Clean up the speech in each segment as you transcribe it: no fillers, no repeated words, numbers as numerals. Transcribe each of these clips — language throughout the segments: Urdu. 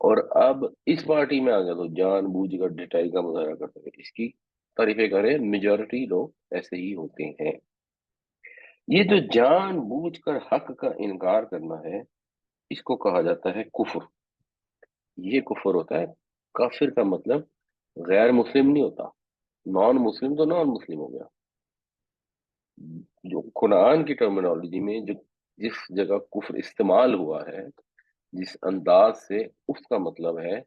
اور اب اس پارٹی میں آ گیا تو جان بوجھ کر ڈٹائی کا مظاہرہ کرتے ہیں، اس کی تعریفیں کریں، میجورٹی لوگ ایسے ہی ہوتے ہیں۔ یہ جو جان بوجھ کر حق کا انکار کرنا ہے، اس کو کہا جاتا ہے کفر۔ یہ کفر ہوتا ہے۔ کافر کا مطلب غیر مسلم نہیں ہوتا، نان مسلم تو نان مسلم ہو گیا۔ جو قرآن کی ٹرمینالوجی میں جس جگہ کفر استعمال ہوا ہے، جس انداز سے، اس کا مطلب ہے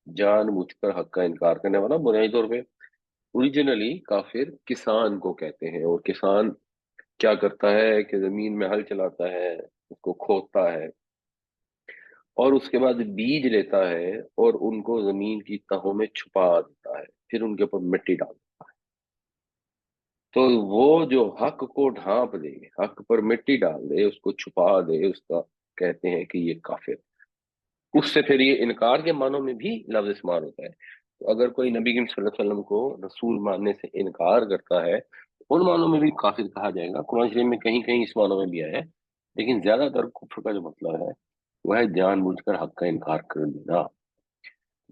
جان بوجھ کر حق کا انکار کرنے والا۔ بنیادی طور پہ اوریجنلی کافر کسان کو کہتے ہیں، اور کسان کیا کرتا ہے کہ زمین میں ہل چلاتا ہے، اس کو کھودتا ہے، اور اس کے بعد بیج لیتا ہے اور ان کو زمین کی تہوں میں چھپا دیتا ہے، پھر ان کے اوپر مٹی ڈال۔ تو وہ جو حق کو ڈھانپ دے، حق پر مٹی ڈال دے، اس کو چھپا دے، اس کا کہتے ہیں کہ یہ کافر۔ اس سے پھر یہ انکار کے معنوں میں بھی لفظ استعمال ہوتا ہے۔ تو اگر کوئی نبی کریم صلی اللہ علیہ وسلم کو رسول ماننے سے انکار کرتا ہے، ان معنوں میں بھی کافر کہا جائے گا۔ قرآن شریف میں کہیں کہیں اس معنوں میں بھی آیا ہے، لیکن زیادہ تر کفر کا جو مطلب ہے وہ ہے جان بوجھ کر حق کا انکار کر دینا۔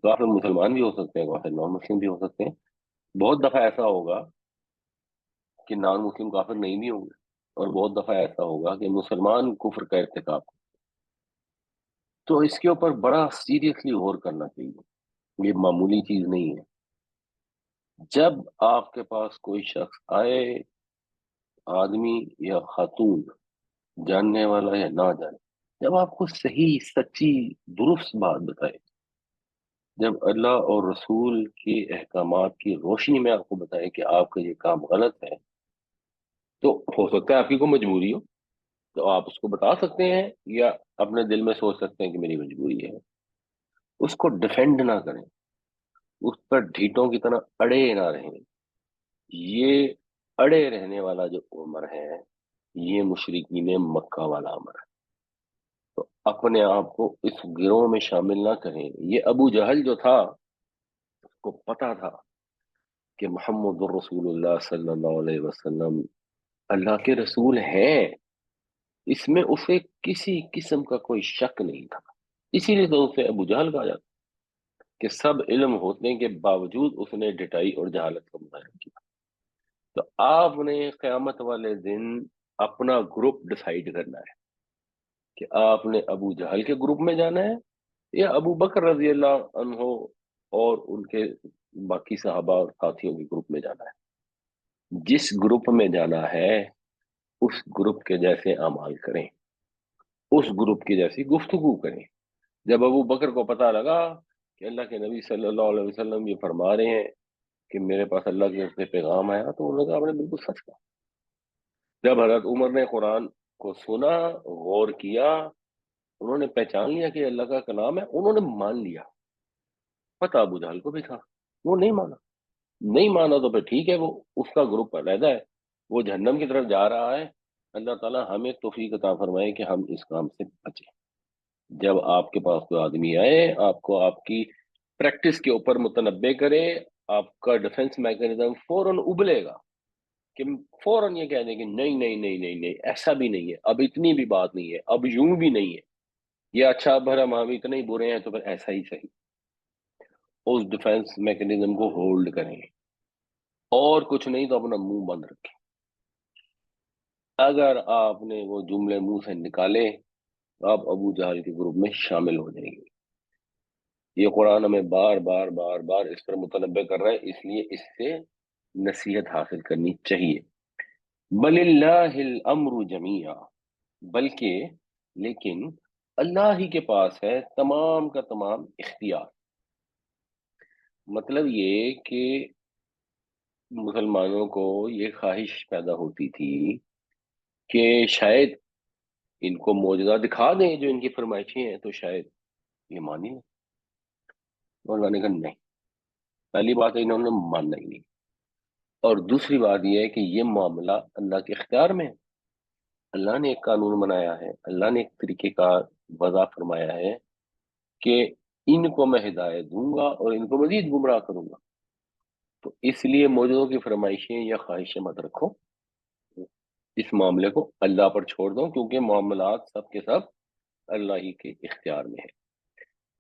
کافر مسلمان بھی ہو سکتے ہیں، کافر نان مسلم بھی ہو سکتے ہیں۔ بہت دفعہ ایسا ہوگا کہ نان مسلم کافر نہیں بھی ہوں گے، اور بہت دفعہ ایسا ہوگا کہ مسلمان کفر کا ارتکاب۔ تو اس کے اوپر بڑا سیریسلی غور کرنا چاہیے، یہ معمولی چیز نہیں ہے۔ جب آپ کے پاس کوئی شخص آئے، آدمی یا خاتون، جاننے والا یا نہ جانے، جب آپ کو صحیح سچی درست بات بتائے، جب اللہ اور رسول کے احکامات کی روشنی میں آپ کو بتائے کہ آپ کا یہ کام غلط ہے، تو ہو سکتا ہے آپ کی کوئی مجبوری ہو، تو آپ اس کو بتا سکتے ہیں، یا اپنے دل میں سوچ سکتے ہیں کہ میری مجبوری ہے۔ اس کو ڈیفینڈ نہ کریں، اس پر ڈھیٹوں کی طرح اڑے نہ رہیں۔ یہ اڑے رہنے والا جو عمر ہے، یہ مشرکین مکہ والا عمر ہے۔ تو اپنے آپ کو اس گروہ میں شامل نہ کریں۔ یہ ابو جہل جو تھا، اس کو پتا تھا کہ محمد الرسول اللہ صلی اللہ علیہ وسلم اللہ کے رسول ہیں، اس میں اسے کسی قسم کا کوئی شک نہیں تھا۔ اسی لیے تو اسے ابو جہل کہا جاتا، کہ سب علم ہونے کے باوجود اس نے ڈٹائی اور جہالت کا مظاہرہ کیا۔ تو آپ نے قیامت والے دن اپنا گروپ ڈیسائیڈ کرنا ہے کہ آپ نے ابو جہل کے گروپ میں جانا ہے، یا ابو بکر رضی اللہ عنہ اور ان کے باقی صحابہ اور ساتھیوں کے گروپ میں جانا ہے۔ جس گروپ میں جانا ہے، اس گروپ کے جیسے اعمال کریں، اس گروپ کی جیسی گفتگو کریں۔ جب ابو بکر کو پتا لگا کہ اللہ کے نبی صلی اللہ علیہ وسلم یہ فرما رہے ہیں کہ میرے پاس اللہ کی طرف سے پیغام آیا، تو انہوں نے کہا آپ نے بالکل سچ کہا۔ جب حضرت عمر نے قرآن کو سنا، غور کیا، انہوں نے پہچان لیا کہ اللہ کا کلام ہے، انہوں نے مان لیا۔ پتہ ابو جہل کو بھی تھا، وہ نہیں مانا۔ نہیں مانا تو پھر ٹھیک ہے، وہ اس کا گروپ علیحدہ ہے، وہ جہنم کی طرف جا رہا ہے۔ اللہ تعالیٰ ہمیں توفیق عطا فرمائے کہ ہم اس کام سے بچیں۔ جب آپ کے پاس کوئی آدمی آئے، آپ کو آپ کی پریکٹس کے اوپر متنبع کرے، آپ کا ڈیفنس میکانزم فوراً ابلے گا، کہ فوراً یہ کہہ دیں کہ نہیں نہیں نہیں نہیں نہیں، ایسا بھی نہیں ہے، اب اتنی بھی بات نہیں ہے، اب یوں بھی نہیں ہے، یہ اچھا اب ہم اتنے ہی برے ہیں تو پھر ایسا ہی صحیح۔ اس ڈیفenس میکنزم کو ہولڈ کریں، اور کچھ نہیں تو اپنا منہ بند رکھیں۔ اگر آپ نے وہ جملے منہ سے نکالے تو آپ ابو جہل کے گروپ میں شامل ہو جائیں گے۔ یہ قرآن ہمیں بار بار بار بار اس پر متنبع کر رہا ہے، اس لیے اس سے نصیحت حاصل کرنی چاہیے۔ بل اللہ الامر جمیعا، بلکہ لیکن اللہ ہی کے پاس ہے تمام کا تمام اختیار۔ مطلب یہ کہ مسلمانوں کو یہ خواہش پیدا ہوتی تھی کہ شاید ان کو معجزہ دکھا دیں جو ان کی فرمائشیں ہیں، تو شاید یہ مانی لیں۔ اور اللہ نے کہا نہیں، پہلی بات ہے انہوں نے ماننا ہی نہیں، اور دوسری بات یہ ہے کہ یہ معاملہ اللہ کے اختیار میں ہے۔ اللہ نے ایک قانون بنایا ہے، اللہ نے ایک طریقہ کا وضع فرمایا ہے کہ ان کو میں ہدایت دوں گا اور ان کو مزید گمراہ کروں گا۔ تو اس لیے معجزوں کی فرمائشیں یا خواہشیں مت رکھو، اس معاملے کو اللہ پر چھوڑ دو، کیونکہ معاملات سب کے سب اللہ ہی کے اختیار میں ہے۔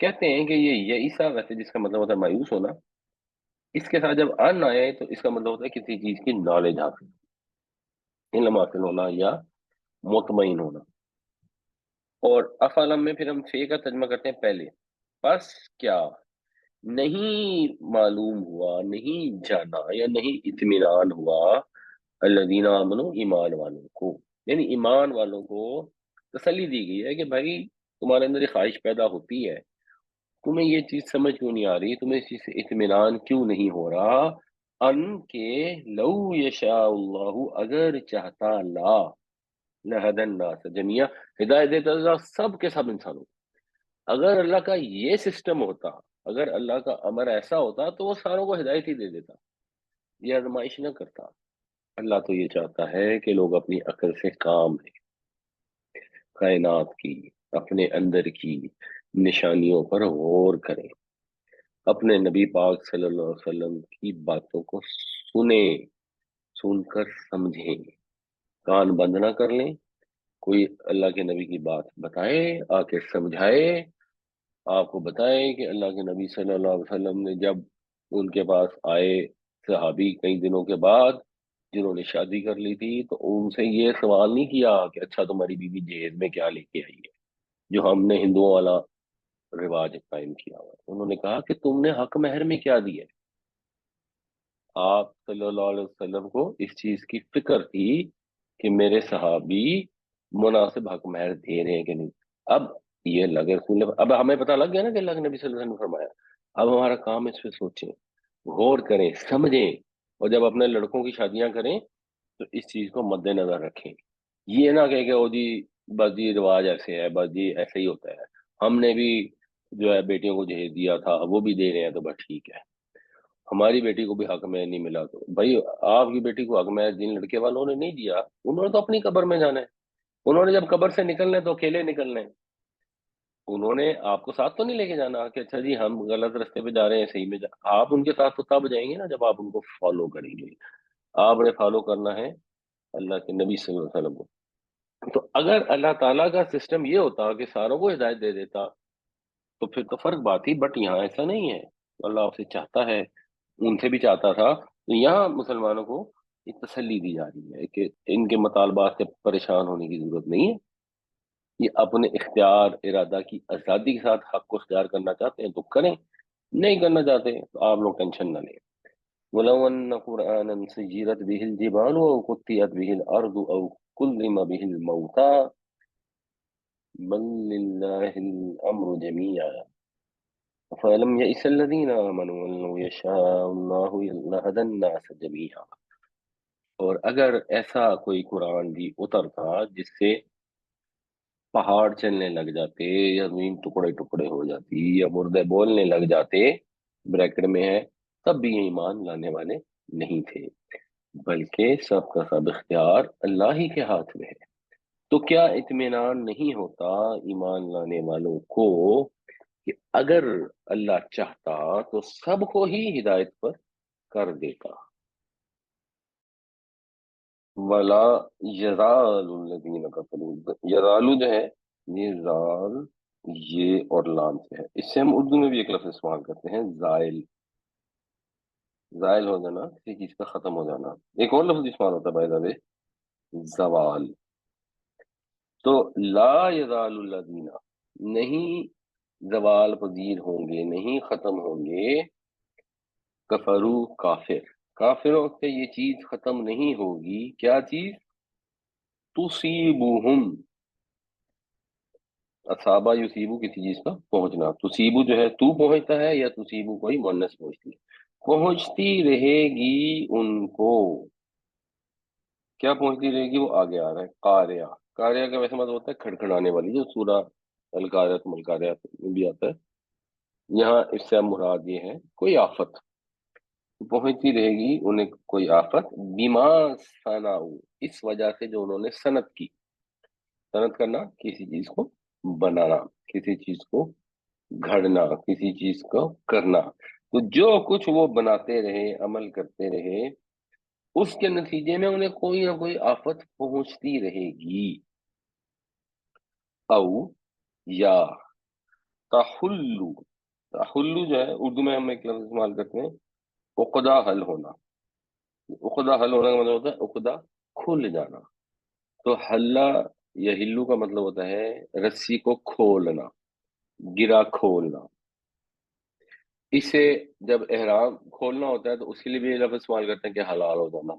کہتے ہیں کہ یہ یئیسا ویسے جس کا مطلب ہوتا ہے مایوس ہونا، اس کے ساتھ جب ان آئے تو اس کا مطلب ہوتا ہے کسی چیز کی نالج حاصل، علم حاصل ہونا یا مطمئن ہونا۔ اور افلم میں پھر ہم فے کا ترجمہ کرتے ہیں پہلے، پس کیا نہیں معلوم ہوا، نہیں جانا یا نہیں اطمینان ہوا، الذین آمنوا ایمان والوں کو، یعنی ایمان والوں کو تسلی دی گئی ہے کہ بھائی تمہارے اندر یہ خواہش پیدا ہوتی ہے، تمہیں یہ چیز سمجھ کیوں نہیں آ رہی، تمہیں اس چیز سے اطمینان کیوں نہیں ہو رہا، ان کے لو یشاء اللہ، اگر چاہتا اللہ، لہدى الناس جميعا، ہدایت دیتا اللہ سب کے سب انسانوں کو۔ اگر اللہ کا یہ سسٹم ہوتا، اگر اللہ کا امر ایسا ہوتا تو وہ ساروں کو ہدایت ہی دے دیتا، یہ آزمائش نہ کرتا۔ اللہ تو یہ چاہتا ہے کہ لوگ اپنی عقل سے کام لیں، کائنات کی، اپنے اندر کی نشانیوں پر غور کریں، اپنے نبی پاک صلی اللہ علیہ وسلم کی باتوں کو سنیں، سن کر سمجھیں، کان بند نہ کر لیں۔ کوئی اللہ کے نبی کی بات بتائے، آ کے سمجھائے، آپ کو بتائے کہ اللہ کے نبی صلی اللہ علیہ وسلم نے جب ان کے پاس آئے صحابی کئی دنوں کے بعد جنہوں نے شادی کر لی تھی، تو ان سے یہ سوال نہیں کیا کہ اچھا تمہاری بیوی جہیز میں کیا لے کے آئی ہے، جو ہم نے ہندوؤں والا رواج قائم کیا ہوا ہے۔ انہوں نے کہا کہ تم نے حق مہر میں کیا دیا ہے۔ آپ صلی اللہ علیہ وسلم کو اس چیز کی فکر تھی کہ میرے صحابی مناسب حق مہر دے رہے ہیں کہ نہیں۔ اب یہ لگے رسول اللہ، اب ہمیں پتہ لگ گیا نا کہ اللہ کے نبی صلی اللہ علیہ وسلم نے فرمایا، اب ہمارا کام اس پہ سوچیں، غور کریں، سمجھیں، اور جب اپنے لڑکوں کی شادیاں کریں تو اس چیز کو مد نظر رکھیں۔ یہ نہ کہ او جی بس جی رواج ایسے ہے، بس جی ایسے ہی ہوتا ہے، ہم نے بھی جو ہے بیٹیوں کو جہیز دیا تھا وہ بھی دے رہے ہیں تو بس ٹھیک ہے، ہماری بیٹی کو بھی حق میں نہیں ملا تو بھائی آپ کی بیٹی کو حق میں جن لڑکے والوں نے نہیں دیا انہوں نے تو اپنی قبر میں جانا ہے، انہوں نے جب قبر سے نکلنا ہے تو اکیلے نکلنا ہے، انہوں نے آپ کو ساتھ تو نہیں لے کے جانا کہ اچھا جی ہم غلط راستے پہ جا رہے ہیں صحیح میں آپ ان کے ساتھ تو تب جائیں گے نا جب آپ ان کو فالو کریں گے۔ آپ نے فالو کرنا ہے اللہ کے نبی صلی اللہ علیہ وسلم کو۔ تو اگر اللہ تعالیٰ کا سسٹم یہ ہوتا کہ ساروں کو ہدایت دے دیتا تو پھر تو فرق بات ہی، بٹ یہاں ایسا نہیں ہے، اللہ آپ سے چاہتا ہے، ان سے بھی چاہتا تھا، تو یہاں مسلمانوں کو ایک تسلی دی جا رہی ہے کہ ان کے مطالبات سے پریشان ہونے کی ضرورت نہیں ہے، یہ اپنے اختیار ارادہ کی آزادی کے ساتھ حق کو اختیار کرنا چاہتے ہیں تو کریں، نہیں کرنا چاہتے تو آپ لوگ ٹینشن نہ لیں۔ وَلَوْ أَنَّ قُرْآنًا سُيِّرَتْ بِهِ الْجِبَالُ أَوْ قُطِّعَتْ بِهِ الْأَرْضُ أَوْ كُلِّمَ بِهِ الْمَوْتَى بَل لِّلَّهِ الْأَمْرُ جَمِيعًا فَلَمْ يَئِسَ الَّذِينَ آمَنُوا أَن لَّوْ يَشَاءُ اللَّهُ لَهَدَى النَّاسَ جَمِيعًا۔ اور اگر ایسا کوئی قرآن بھی اترتا جس سے پہاڑ چلنے لگ جاتے یا زمین ٹکڑے ٹکڑے ہو جاتی یا مردے بولنے لگ جاتے، بریکٹ میں ہے، تب بھی یہ ایمان لانے والے نہیں تھے، بلکہ سب کا سب اختیار اللہ ہی کے ہاتھ میں ہے۔ تو کیا اطمینان نہیں ہوتا ایمان لانے والوں کو کہ اگر اللہ چاہتا تو سب کو ہی ہدایت پر کر دیتا۔ ولا یزال الذین کفروا، یزالو جو ہے یہ زال یہ اور لام سے ہے، اس سے ہم اردو میں بھی ایک لفظ استعمال کرتے ہیں زائل، زائل ہو جانا، کسی چیز کا ختم ہو جانا۔ ایک اور لفظ استعمال ہوتا ہے بائی دا وے، زوال۔ تو لا یزال الذین، نہیں زوال پذیر ہوں گے، نہیں ختم ہوں گے، کفرو کافر، کافروں سے یہ چیز ختم نہیں ہوگی، کیا چیز؟ تصیبہم، اصابہ یصیبو کسی چیز کا پہنچنا، تصیبو جو ہے تو پہنچتا ہے یا تصیبو کوئی مؤنث پہنچتی ہے، پہنچتی رہے گی ان کو، کیا پہنچتی رہے گی؟ وہ آگے آ رہا ہے قاریہ، قاریہ کا ویسے مطلب ہوتا ہے کھڑکھڑانے والی، جو سورہ القاریہ ملقاریہ میں بھی آتا ہے، یہاں اس سے مراد یہ ہے کوئی آفت، پہنچتی رہے گی انہیں کوئی آفت، بیما صنعوا، اس وجہ سے جو انہوں نے صنعت کی، صنعت کرنا کسی چیز کو بنانا، کسی چیز کو گھڑنا، کسی چیز کو کرنا، تو جو کچھ وہ بناتے رہے، عمل کرتے رہے، اس کے نتیجے میں انہیں کوئی نہ کوئی آفت پہنچتی رہے گی۔ او یا تحلو، تحلو جو ہے اردو میں ہم ایک لفظ استعمال کرتے ہیں عقدہ حل ہونا، عقدہ حل ہونا کا مطلب ہوتا ہے عقدہ کھل جانا، تو حلہ یا ہلو کا مطلب ہوتا ہے رسی کو کھولنا، گرا کھولنا۔ اسے جب احرام کھولنا ہوتا ہے تو اس کے لیے بھی یہ لفظ استعمال کرتے ہیں کہ حلال ہو جانا،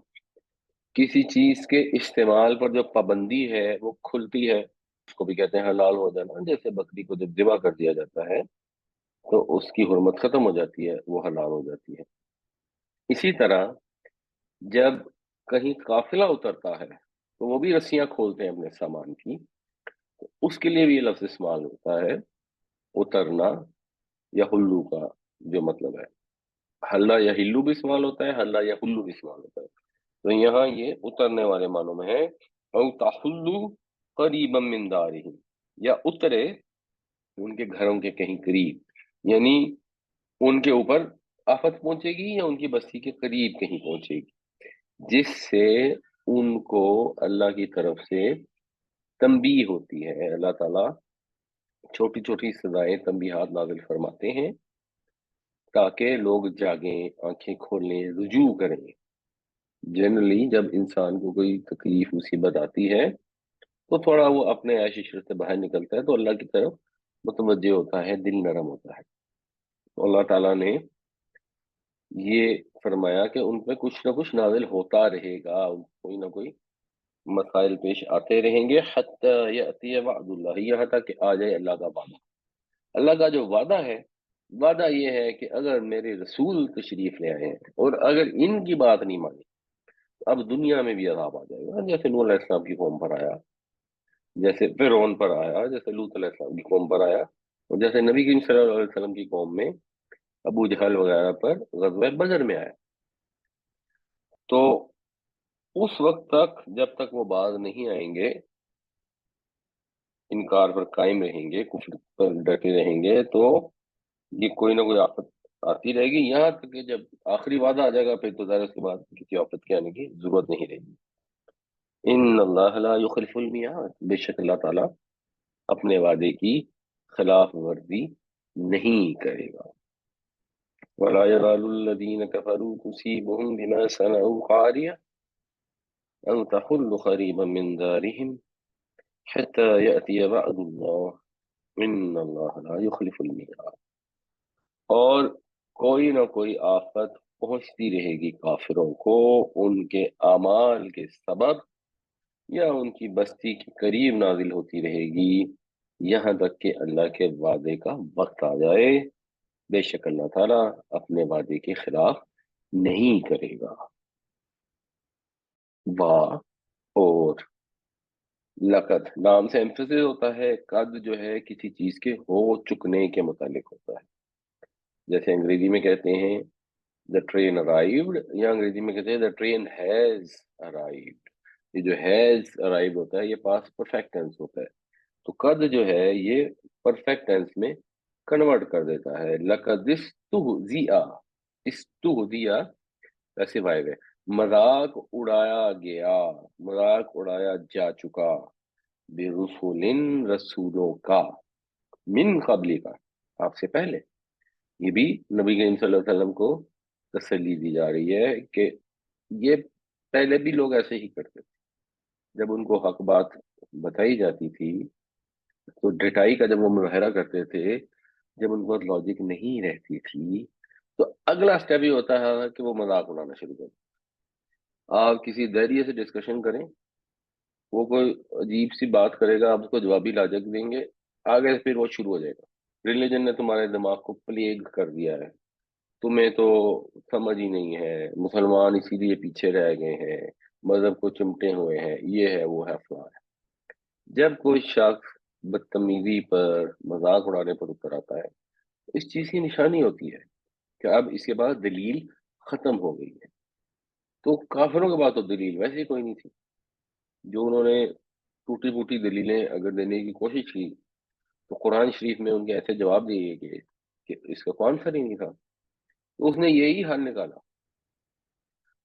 کسی چیز کے استعمال پر جو پابندی ہے وہ کھلتی ہے، اس کو بھی کہتے ہیں حلال ہو جانا۔ جیسے بکری کو جب ذبح کر دیا جاتا ہے تو اس کی حرمت ختم ہو جاتی ہے، وہ حلال ہو جاتی ہے۔ اسی طرح جب کہیں قافلہ اترتا ہے تو وہ بھی رسیاں کھولتے ہیں اپنے سامان کی، اس کے لیے بھی یہ لفظ استعمال ہوتا ہے اترنا یا ہلو کا جو مطلب ہے، حلہ یا ہلو بھی استعمال ہوتا ہے، حلہ یا ہلو بھی استعمال ہوتا ہے، تو یہاں یہ اترنے والے معنوں میں ہے۔ او تحلو قریبا من دارہم، یا اترے ان کے گھروں کے کہیں قریب، یعنی ان کے اوپر آفت پہنچے گی یا ان کی بستی کے قریب کہیں پہنچے گی، جس سے ان کو اللہ کی طرف سے تنبیہ ہوتی ہے۔ اللہ تعالیٰ چھوٹی چھوٹی سزائیں تنبیہات نازل فرماتے ہیں تاکہ لوگ جاگیں، آنکھیں کھولیں، رجوع کریں۔ جنرلی جب انسان کو کوئی تکلیف مصیبت آتی ہے تو تھوڑا وہ اپنے عیش عشرت سے باہر نکلتا ہے تو اللہ کی طرف متوجہ ہوتا ہے، دل نرم ہوتا ہے۔ تو اللہ تعالیٰ نے یہ فرمایا کہ ان پہ کچھ نہ کچھ نازل ہوتا رہے گا، کوئی نہ کوئی مسائل پیش آتے رہیں گے، حتی یأتی وعد اللہ، یہاں تک کہ آ جائے اللہ کا وعدہ۔ اللہ کا جو وعدہ ہے، وعدہ یہ ہے کہ اگر میرے رسول تشریف لے آئے ہیں اور اگر ان کی بات نہیں مانی تو اب دنیا میں بھی عذاب آ جائے گا، جیسے نوح علیہ السلام کی قوم پر آیا، جیسے فرعون پر آیا، جیسے لوط علیہ السلام کی قوم پر آیا، اور جیسے نبی کریم صلی اللہ علیہ وسلم کی قوم میں ابو جہل وغیرہ پر غزوہ بدر میں آیا۔ تو اس وقت تک جب تک وہ باز نہیں آئیں گے، انکار پر قائم رہیں گے، کفر پر ڈٹے رہیں گے، تو یہ کوئی نہ کوئی آفت آتی رہے گی، یہاں تک کہ جب آخری وعدہ آ جائے گا پھر تو ظاہر ہے اس کے بعد کسی آفت کے آنے کی ضرورت نہیں رہے گی۔ ان اللہ لا یخلف المیعاد، بے شک اللہ تعالیٰ اپنے وعدے کی خلاف ورزی نہیں کرے گا۔ ولا يزال الذين كفروا تصيبهم بما صنعوا قارعة أو تحل قريبا من دارهم حتى يأتي وعد الله إن الله لا يخلف الميعاد۔ اور کوئی نہ کوئی آفت پہنچتی رہے گی کافروں کو ان کے اعمال کے سبب، یا ان کی بستی کے قریب نازل ہوتی رہے گی یہاں تک کہ اللہ کے وعدے کا وقت آ جائے۔ بے شک اللہ تعالیٰ اپنے وعدے کے خلاف نہیں کرے گا۔ واہ، اور لقد نام سے ایمفسس ہوتا ہے، قد جو ہے کسی چیز کے ہو چکنے کے متعلق ہوتا ہے، جیسے انگریزی میں کہتے ہیں the train arrived، یا انگریزی میں کہتے ہیں the train has arrived۔ یہ جو has arrived ہوتا ہے یہ پاس پرفیکٹ ٹینس ہوتا ہے، تو قد جو ہے یہ پرفیکٹ ٹینس میں کنورٹ کر دیتا ہے۔ لقد استہزئ، استہزئ ایسے وائب ہے، مذاق اڑایا گیا، مذاق اڑایا جا چکا، برسول، رسولوں کا، من قبلی کا، آپ سے پہلے۔ یہ بھی نبی کریم صلی اللہ علیہ وسلم کو تسلی دی جا رہی ہے کہ یہ پہلے بھی لوگ ایسے ہی کرتے تھے، جب ان کو حق بات بتائی جاتی تھی تو ڈٹائی کا جب وہ مظاہرہ کرتے تھے، جب ان کو لاجک نہیں رہتی تھی تو اگلا سٹیپ یہ ہوتا ہے کہ وہ مذاق اڑانا شروع کر دیں۔ آپ کسی دہریے سے ڈسکشن کریں، وہ کوئی عجیب سی بات کرے گا، آپ اس کو جوابی لاجک دیں گے، آگے پھر وہ شروع ہو جائے گا، ریلیجن نے تمہارے دماغ کو پلیگ کر دیا ہے، تمہیں تو سمجھ ہی نہیں ہے، مسلمان اسی لیے پیچھے رہ گئے ہیں، مذہب کو چمٹے ہوئے ہیں، یہ ہے وہ ہے فلاں ہے۔ جب کوئی شخص بدتمیزی پر، مذاق اڑانے پر اتر آتا ہے، اس چیز کی نشانی ہوتی ہے کہ اب اس کے بعد دلیل ختم ہو گئی ہے۔ تو کافروں کے بعد تو دلیل ویسے ہی کوئی نہیں تھی، جو انہوں نے ٹوٹی پھوٹی دلیلیں اگر دینے کی کوشش کی تو قرآن شریف میں ان کے ایسے جواب دیے گئے کہ اس کا کون سر ہی نہیں تھا، تو اس نے یہی حل نکالا،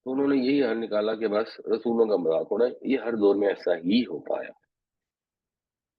تو انہوں نے یہی حل نکالا کہ بس رسولوں کا مذاق ہونا ہے، یہ ہر دور میں ایسا ہی ہو پایا۔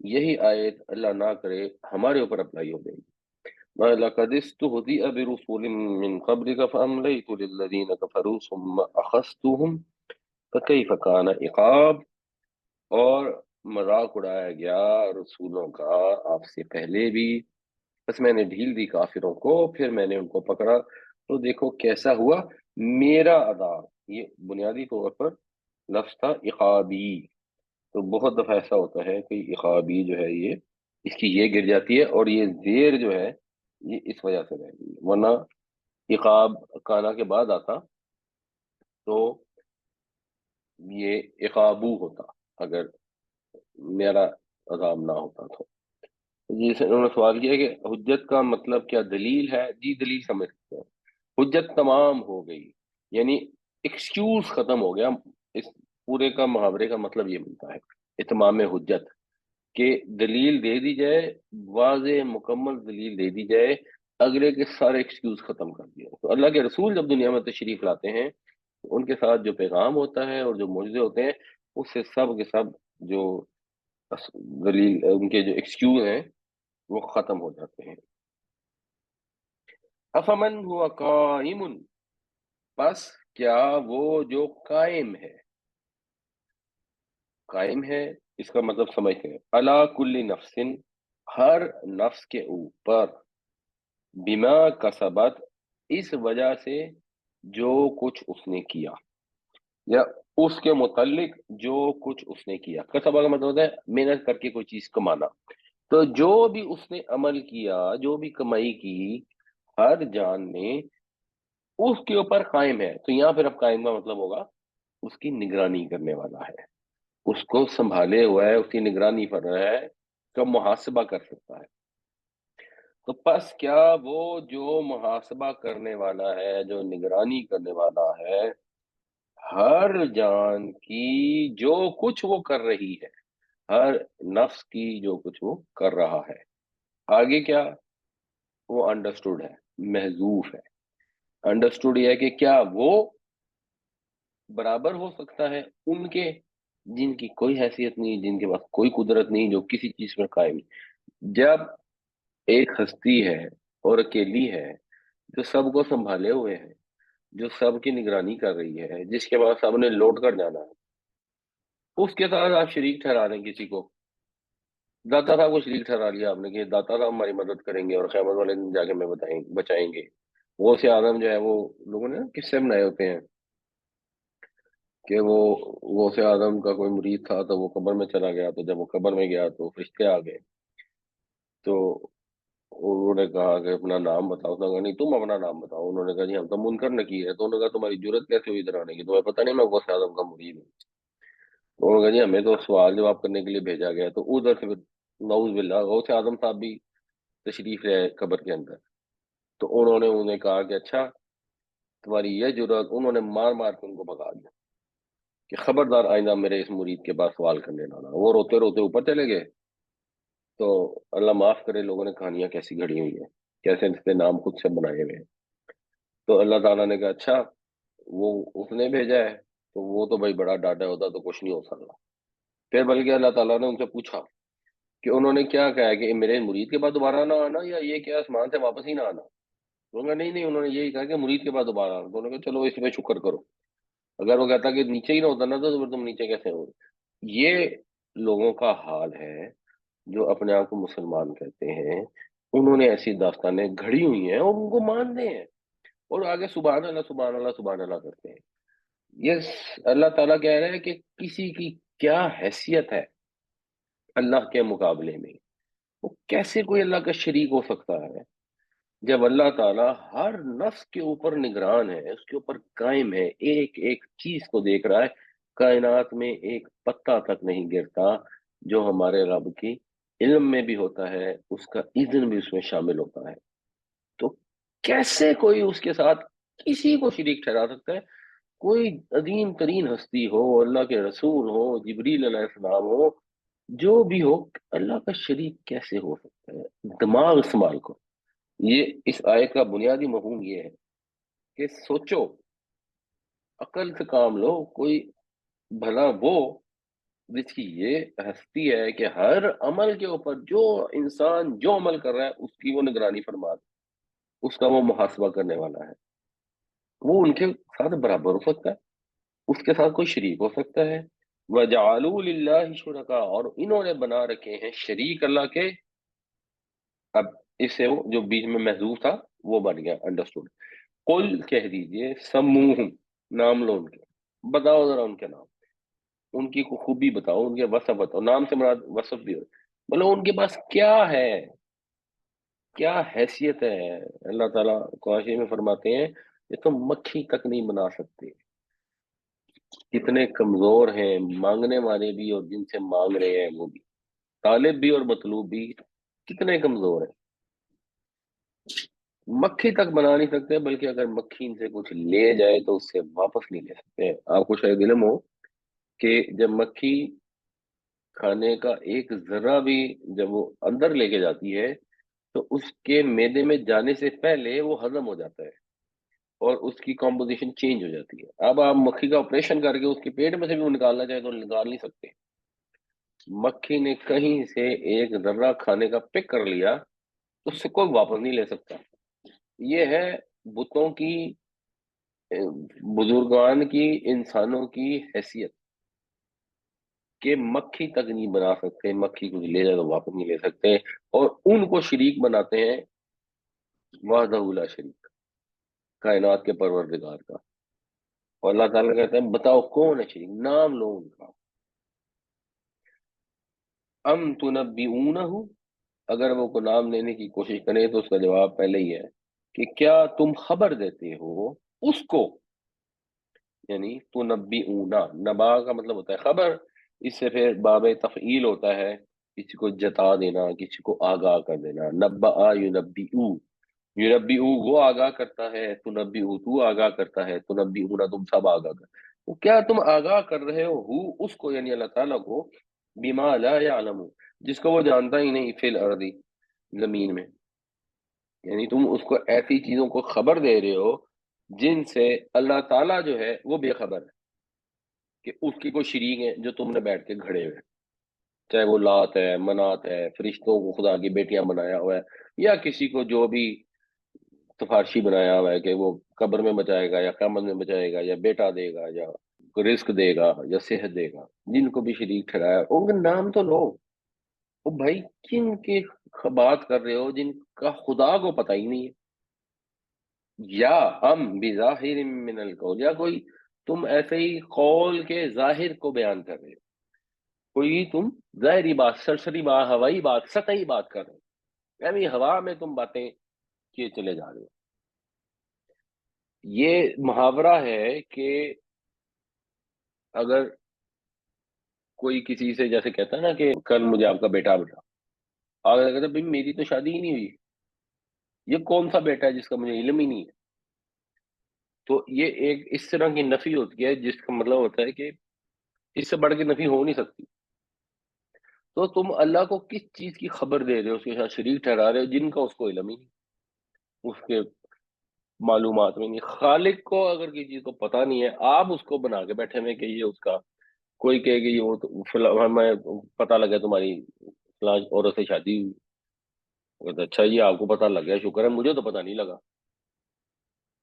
یہی آیت اللہ نہ کرے ہمارے اوپر اپلائی ہو جائے گی۔ وَلَقَدِ اسْتُهْزِئَ بِرُسُلٍ مِّن قَبْلِكَ فَأَمْلَيْتُ لِلَّذِينَ كَفَرُوا ثُمَّ أَخَذْتُهُمْ فَكَيْفَ كَانَ عِقَابِ، اور مذاق اڑایا گیا رسولوں کا آپ سے پہلے بھی، بس میں نے ڈھیل دی کافروں کو، پھر میں نے ان کو پکڑا تو دیکھو کیسا ہوا میرا عذاب۔ یہ بنیادی طور پر لفظ تھا عقابی، تو بہت دفعہ ایسا ہوتا ہے کہ عقابی جو ہے یہ اس کی یہ گر جاتی ہے، اور یہ زیر جو ہے یہ اس وجہ سے رہ گئی ہے، ورنہ عقاب کانا کے بعد آتا تو یہ عقابو ہوتا اگر میرا عذاب نہ ہوتا تو۔ جی انہوں نے سوال کیا کہ حجت کا مطلب کیا دلیل ہے؟ جی دلیل سمجھ سکتے ہیں، حجت تمام ہو گئی، یعنی ایکسکیوز ختم ہو گیا۔ اس پورے کا محاورے کا مطلب یہ ملتا ہے اتمام حجت، کہ دلیل دے دی جائے، واضح مکمل دلیل دے دی جائے، اگلے کے سارے ایکسکیوز ختم کر دیے۔ تو اللہ کے رسول جب دنیا میں تشریف لاتے ہیں تو ان کے ساتھ جو پیغام ہوتا ہے اور جو معجزے ہوتے ہیں اس سے سب کے سب جو دلیل ان کے جو ایکسکیوز ہیں وہ ختم ہو جاتے ہیں۔ افمن ہوا قائم، بس کیا وہ جو قائم ہے، قائم ہے اس کا مطلب سمجھتے ہیں، علی کل نفس، ہر نفس کے اوپر، بما کسبت، اس وجہ سے جو کچھ اس نے کیا، یا اس کے متعلق جو کچھ اس نے کیا۔ کسبہ کا مطلب ہوتا ہے محنت کر کے کوئی چیز کمانا، تو جو بھی اس نے عمل کیا، جو بھی کمائی کی، ہر جان نے اس کے اوپر قائم ہے۔ تو یہاں پھر اب قائم کا مطلب ہوگا اس کی نگرانی کرنے والا ہے، اس کو سنبھالے ہوا ہے، اس کی نگرانی پر ہے، کا محاسبہ کر سکتا ہے۔ تو پس کیا وہ جو محاسبہ کرنے والا ہے، جو نگرانی کرنے والا ہے ہر جان کی جو کچھ وہ کر رہی ہے، ہر نفس کی جو کچھ وہ کر رہا ہے، آگے کیا وہ انڈرسٹوڈ ہے، محذوف ہے۔ انڈرسٹوڈ یہ ہے کہ کیا وہ برابر ہو سکتا ہے ان کے جن کی کوئی حیثیت نہیں، جن کے پاس کوئی قدرت نہیں، جو کسی چیز پر قائم نہیں۔ جب ایک ہستی ہے اور اکیلی ہے جو سب کو سنبھالے ہوئے ہے، جو سب کی نگرانی کر رہی ہے، جس کے بعد سب نے لوٹ کر جانا ہے، اس کے ساتھ آپ شریک ٹھہرا دیں کسی کو، داتا صاحب کو شریک ٹھہرا لیا آپ نے کہ داتا صاحب ہماری مدد کریں گے اور قیامت والے دن جا کے ہمیں بچائیں گے۔ غوث اعظم جو ہے وہ لوگوں نے قصے بنائے ہوتے ہیں کہ وہ غوث اعظم کا کوئی مرید تھا تو وہ قبر میں چلا گیا، تو جب وہ قبر میں گیا تو فرشتے آ گئے، تو انہوں نے کہا کہ اپنا نام بتاؤ، اس نے کہا نہیں تم اپنا نام بتاؤ، انہوں نے کہا جی ہم تو منکر نکیر ہے، تو انہوں نے کہا تمہاری جرت کیسے ہوئی ادھر آنے کی، تمہیں پتہ نہیں میں غوث اعظم کا مرید ہوں؟ تو انہوں نے کہا جی ہمیں تو سوال جواب کرنے کے لیے بھیجا گیا، تو ادھر سے پھر نعوذ باللہ غوث اعظم صاحب بھی تشریف لے آئے قبر کے اندر، تو انہوں نے انہیں کہا کہ اچھا تمہاری یہ جرت، انہوں نے مار مار کے ان کو بھگا دیا کہ خبردار آئندہ میرے اس مرید کے بعد سوال کرنے لانا۔ وہ روتے روتے اوپر چلے گئے، تو اللہ معاف کرے لوگوں نے کہانیاں کیسی گھڑی ہوئی ہیں، کیسے اس نے نام خود سے بنائے ہوئے ہیں۔ تو اللہ تعالیٰ نے کہا اچھا وہ اس نے بھیجا ہے تو وہ تو بھائی بڑا ڈاٹا ہوتا تو کچھ نہیں ہو سکتا۔ پھر بلکہ اللہ تعالیٰ نے ان سے پوچھا کہ انہوں نے کیا کہا ہے کہ میرے مرید کے بعد دوبارہ نہ آنا، یا یہ کہ آسمان سے واپس ہی نہ آنا؟ انہوں نے کہا نہیں نہیں، انہوں نے یہی کہا کہ مرید کے بعد دوبارہ آنا۔ تو انہوں نے کہا چلو اس پہ شکر کرو، اگر وہ کہتا کہ نیچے ہی نہ اترنا تھا تو پھر تم نیچے کیسے ہو؟ یہ لوگوں کا حال ہے جو اپنے آپ کو مسلمان کہتے ہیں، انہوں نے ایسی داستانیں گھڑی ہوئی ہیں اور ان کو مانتے ہیں، اور آگے سبحان اللہ سبحان اللہ سبحان اللہ کرتے ہیں۔ یہ اللہ تعالیٰ کہہ رہے ہیں کہ کسی کی کیا حیثیت ہے اللہ کے مقابلے میں، وہ کیسے کوئی اللہ کا شریک ہو سکتا ہے جب اللہ تعالیٰ ہر نفس کے اوپر نگران ہے، اس کے اوپر قائم ہے، ایک ایک چیز کو دیکھ رہا ہے، کائنات میں ایک پتا تک نہیں گرتا جو ہمارے رب کی علم میں بھی ہوتا ہے، اس کا اذن بھی اس میں شامل ہوتا ہے۔ تو کیسے کوئی اس کے ساتھ کسی کو شریک ٹھہرا سکتا ہے؟ کوئی عظیم ترین ہستی ہو، اللہ کے رسول ہو، جبریل علیہ السلام ہو، جو بھی ہو، اللہ کا شریک کیسے ہو سکتا ہے؟ دماغ استعمال کرو۔ یہ اس آیت کا بنیادی مفہوم یہ ہے کہ سوچو، عقل سے کام لو، کوئی بھلا وہ جس کی یہ ہستی ہے کہ ہر عمل کے اوپر جو انسان جو عمل کر رہا ہے اس کی وہ نگرانی فرما دے، اس کا وہ محاسبہ کرنے والا ہے، وہ ان کے ساتھ برابر ہو سکتا ہے، اس کے ساتھ کوئی شریک ہو سکتا ہے۔ وَجَعَلُوا لِلَّهِ شُرَكَاءَ، اور انہوں نے بنا رکھے ہیں شریک اللہ کے۔ اب اس سے وہ جو بیچ میں محذوف تھا وہ بن گیا انڈرسٹوڈ۔ قل کہہ دیجئے سموہم، نام لو ان کے، بتاؤ ذرا ان کے نام، ان کی خوبی بتاؤ، ان کے وصف بتاؤ، نام سے مراد وصف بھی ہو، بولو ان کے پاس کیا ہے، کیا حیثیت ہے۔ اللہ تعالیٰ قرآن میں فرماتے ہیں یہ تو مکھی تک نہیں بنا سکتے، کتنے کمزور ہیں مانگنے والے بھی اور جن سے مانگ رہے ہیں وہ بھی، طالب بھی اور مطلوب بھی کتنے کمزور ہیں، مکھی تک بنا نہیں سکتے، بلکہ اگر مکھی ان سے کچھ لے جائے تو اس سے واپس نہیں لے سکتے۔ آپ کو شاید علم ہو کہ جب مکھی کھانے کا ایک ذرہ بھی جب وہ اندر لے کے جاتی ہے تو اس کے معدے میں جانے سے پہلے وہ ہضم ہو جاتا ہے اور اس کی کمپوزیشن چینج ہو جاتی ہے۔ اب آپ مکھی کا آپریشن کر کے اس کے پیٹ میں سے بھی وہ نکالنا چاہے تو نکال نہیں سکتے۔ مکھی نے کہیں سے ایک ذرہ کھانے کا پک کر لیا تو اس سے کوئی واپس نہیں لے سکتا۔ یہ ہے بتوں کی، بزرگان کی، انسانوں کی حیثیت کہ مکھی تک نہیں بنا سکتے، مکھی کچھ لے جائے تو واپس نہیں لے سکتے، اور ان کو شریک بناتے ہیں وحدہ لا شریک، کائنات کے پروردگار کا۔ اور اللہ تعالیٰ کہتے ہیں بتاؤ کون ہے شریک، نام لو ان کا۔ ام تنبئونہ، اگر وہ کو نام لینے کی کوشش کریں تو اس کا جواب پہلے ہی ہے کہ کیا تم خبر دیتے ہو اس کو، یعنی تنبئونا، نبا کا مطلب ہوتا ہے خبر، اس سے پھر باب تفعیل ہوتا ہے، کسی کو جتا دینا، کسی کو آگاہ کر دینا، نبأ ینبئو، یونبئو وہ آگاہ کرتا ہے، تنبئو تو آگاہ کرتا ہے، تنبئونا تم سب آگاہ کر، وہ کیا تم آگاہ کر رہے ہو اس کو، یعنی اللہ تعالیٰ کو، بما لا یعلم، جس کو وہ جانتا ہی نہیں، فی الارض، زمین میں، یعنی تم اس کو ایسی چیزوں کو خبر دے رہے ہو جن سے اللہ تعالیٰ جو ہے وہ بے خبر ہے کہ اس کی کوئی شریک ہے جو تم نے بیٹھ کے گھڑے ہوئے ہیں، چاہے وہ لات ہے، منات ہے، فرشتوں کو خدا کی بیٹیاں بنایا ہوا ہے، یا کسی کو جو بھی سفارشی بنایا ہوا ہے کہ وہ قبر میں بچائے گا یا قیامت میں بچائے گا یا بیٹا دے گا یا رزق دے گا یا صحت دے گا، جن کو بھی شریک ٹھہرایا ان کا نام تو لو۔ وہ بھائی کن کی بات کر رہے ہو جن کا خدا کو پتہ ہی نہیں ہے، یا ہم بظاہر من القول، یا کوئی تم ایسے ہی قول کے ظاہر کو بیان کر رہے ہو، کوئی تم ظاہری بات، سرسری بات، ہوائی بات، سطحی بات کر رہے ہو، یعنی ہوا میں تم باتیں کیے چلے جا رہے ہو۔ یہ محاورہ ہے کہ اگر کوئی کسی سے جیسے کہتا ہے نا کہ کل مجھے آپ کا بیٹا بتا، اگر کہتا ہے بھائی میری تو شادی ہی نہیں ہوئی، یہ کون سا بیٹا ہے جس کا مجھے علم ہی نہیں ہے، تو یہ ایک اس طرح کی نفی ہوتی ہے جس کا مطلب ہوتا ہے کہ اس سے بڑھ کے نفی ہو نہیں سکتی۔ تو تم اللہ کو کس چیز کی خبر دے رہے ہو، اس کے ساتھ شریک ٹھہرا رہے ہو جن کا اس کو علم ہی نہیں، اس کے معلومات میں نہیں۔ خالق کو اگر کسی چیز کو پتہ نہیں ہے، آپ اس کو بنا کے بیٹھے ہوئے کہ یہ اس کا، کوئی کہے کہ یہ وہ تو میں پتہ لگا تمہاری فلاں عورت سے شادی ہوئی، وہ کہتا ہے، اچھا جی آپ کو پتہ لگ گیا، شکر ہے، مجھے تو پتہ نہیں لگا۔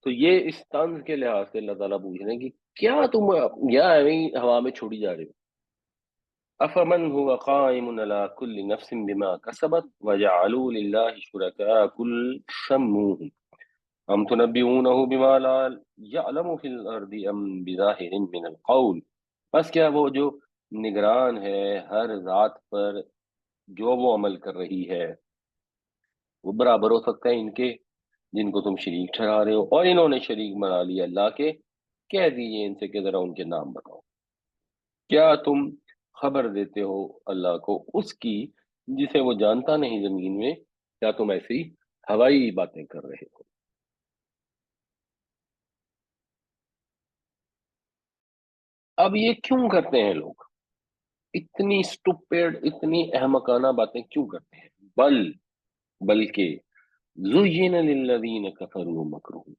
تو یہ اس طنز کے لحاظ سے اللہ تعالیٰ پوچھ رہے ہیں کہ کیا تم یا ایویں ہوا میں چھوڑی جا رہے ہو۔ افمن هو قائم على كل نفس بما كسبت وجعلوا لله شركاء قل سموهم ام تنبئونه بما لا يعلم في الارض ام بظاهر من القول، بس کیا وہ جو نگران ہے ہر ذات پر جو وہ عمل کر رہی ہے وہ برابر ہو سکتا ہے ان کے جن کو تم شریک ٹھہرا رہے ہو، اور انہوں نے شریک بنا لیا اللہ کے، کہہ دیجئے ان سے کہ ذرا ان کے نام بتاؤ۔ کیا تم خبر دیتے ہو اللہ کو اس کی جسے وہ جانتا نہیں زمین میں، کیا تم ایسی ہوائی باتیں کر رہے ہو۔ اب یہ کیوں کرتے ہیں لوگ، اتنی سٹوپڈ، اتنی احمقانہ باتیں کیوں کرتے ہیں؟ بلکہ زین للذین کفروا مکرهم،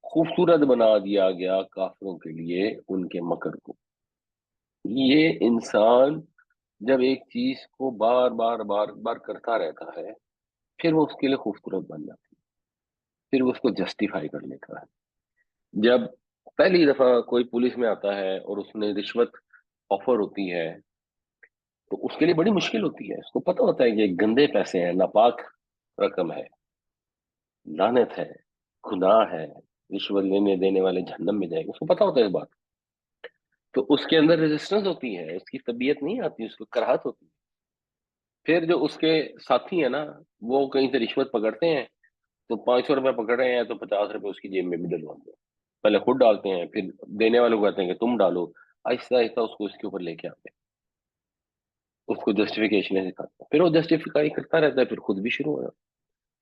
خوبصورت بنا دیا گیا کافروں کے لیے ان کے مکر کو، یہ انسان جب ایک چیز کو بار بار بار بار کرتا رہتا ہے، پھر وہ اس کے لیے خوبصورت بن جاتی ہے، پھر وہ اس کو جسٹیفائی کر لیتا ہے۔ جب پہلی دفعہ کوئی پولیس میں آتا ہے اور اس نے رشوت آفر ہوتی ہے، تو اس کے لیے بڑی مشکل ہوتی ہے، اس کو پتہ ہوتا ہے کہ یہ گندے پیسے ہیں، ناپاک رقم ہے، لعنت ہے، گناہ ہے، رشوت لینے دینے والے جہنم میں جائیں گے، اس کو پتہ ہوتا ہے اس بات۔ تو اس کے اندر ریزسٹنس ہوتی ہے، اس کی طبیعت نہیں آتی، اس کو کراہت ہوتی ہے۔ پھر جو اس کے ساتھی ہیں نا، وہ کہیں سے رشوت پکڑتے ہیں، تو 500 روپے پکڑ رہے ہیں تو 50 روپے اس کی جیب میں بھی ڈلواتے ہیں، پہلے خود ڈالتے ہیں، پھر دینے والوں کو کہتے ہیں کہ تم ڈالو، آہستہ آہستہ اس کو اس کے اوپر لے کے آتے ہیں، اس کو جسٹیفیکیشن سکھاتے ہیں، پھر وہ جسٹیفائی کرتا رہتا ہے، پھر خود بھی شروع ہو جاتا ہے،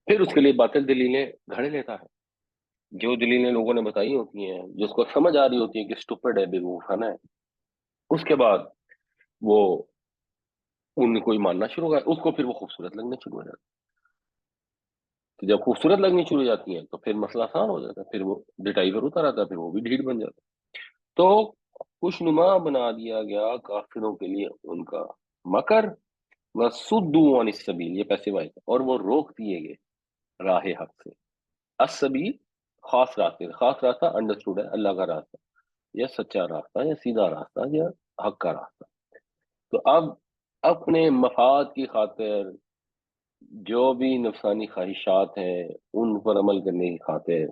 پھر اس کے لیے باطل دلیلیں گھڑ لیتا ہے، جو دلیلیں لوگوں نے بتائی ہوتی ہیں، جس کو سمجھ آ رہی ہوتی ہے کہ اسٹوپڈ ہے، بیوقوفانہ ہے، اس کے بعد وہ ان کو ہی ماننا شروع ہو، اس کو پھر وہ خوبصورت لگنے شروع ہو جاتا ہے۔ جب خوبصورت لگنی شروع ہو جاتی ہیں تو پھر مسئلہ آسان ہو جاتا ہے، پھر وہ ڈٹائی پر ہوتا رہتا ہے، پھر وہ بھی ڈھیٹ بن جاتا ہے۔ تو خوشنما بنا دیا گیا کافروں کے لیے ان کا مکر، وَصُدُّوا عَنِ السَّبِيلِ، یہ پیسے وائز، اور وہ روک دیے گئے راہ حق سے۔ السبیل خاص راستے، خاص راستہ انڈرسٹوڈ ہے، اللہ کا راستہ یا سچا راستہ یا سیدھا راستہ یا حق کا راستہ۔ تو اب اپنے مفاد کی خاطر جو بھی نفسانی خواہشات ہیں ان پر عمل کرنے کی خاطر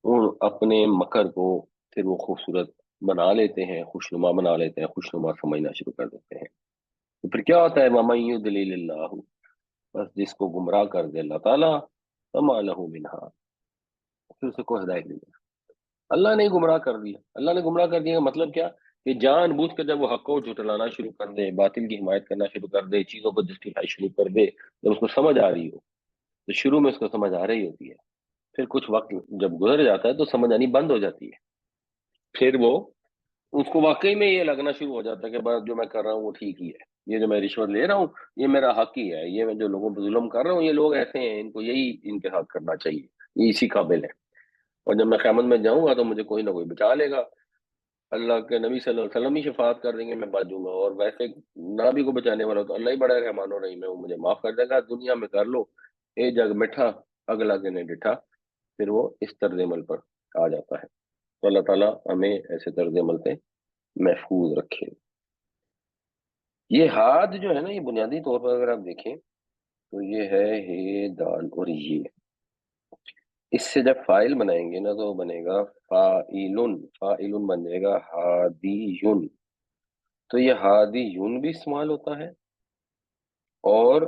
ان اپنے مکر کو پھر وہ خوبصورت بنا لیتے ہیں، خوشنما بنا لیتے ہیں، خوشنما سمجھنا شروع کر دیتے ہیں۔ تو پھر کیا ہوتا ہے؟ وَمَن يُضْلِلِ اللَّهُ، بس جس کو گمراہ کر دے اللہ تعالیٰ، فَمَا لَهُ مِنْ هَادٍ، پھر اسے کوئی ہدایت نہیں ہے۔ اللہ نے گمراہ کر دیا، اللہ نے گمراہ کر دیا کا مطلب کیا؟ کہ جان بوجھ کر جب وہ حق کو جھٹلانا شروع کر دے، باطل کی حمایت کرنا شروع کر دے، چیزوں کو جسٹیفائی شروع کر دے، جب اس کو سمجھ آ رہی ہو، تو شروع میں اس کو سمجھ آ رہی ہوتی ہے، پھر کچھ وقت جب گزر جاتا ہے تو سمجھ آنی بند ہو جاتی ہے، پھر وہ اس کو واقعی میں یہ لگنا شروع ہو جاتا ہے کہ بس جو میں کر رہا ہوں وہ ٹھیک ہی ہے، یہ جو میں رشوت لے رہا ہوں یہ میرا حق ہی ہے، یہ میں جو لوگوں پہ ظلم کر رہا ہوں یہ لوگ ایسے ہیں، ان کو یہی ان کے ساتھ کرنا چاہیے، یہ اسی قابل ہے، اور جب میں قیامت میں جاؤں گا تو مجھے کوئی نہ کوئی بچا لے گا، اللہ کے نبی صلی اللہ علیہ وسلم ہی شفاعت کر دیں گے، میں بچ جاؤں گا، اور ویسے نہ بھی کو بچانے والا تو اللہ ہی بڑا رحمان و رحیم ہے، وہ مجھے معاف کر دے گا، دنیا میں کر لو اے جگ میٹھا اگلا دن ڈٹھا، پھر وہ اس طرز عمل پر آ جاتا ہے۔ تو اللہ تعالیٰ ہمیں ایسے طرز عمل سے محفوظ رکھے۔ یہ ہاتھ جو ہے نا، یہ بنیادی طور پر اگر آپ دیکھیں تو یہ ہے ہے دال اور یہ، اس سے جب فائل بنائیں گے نا تو بنے گا فائلن، فائلن بن جائے گا ہادیون، تو یہ ہادیون بھی استعمال ہوتا ہے اور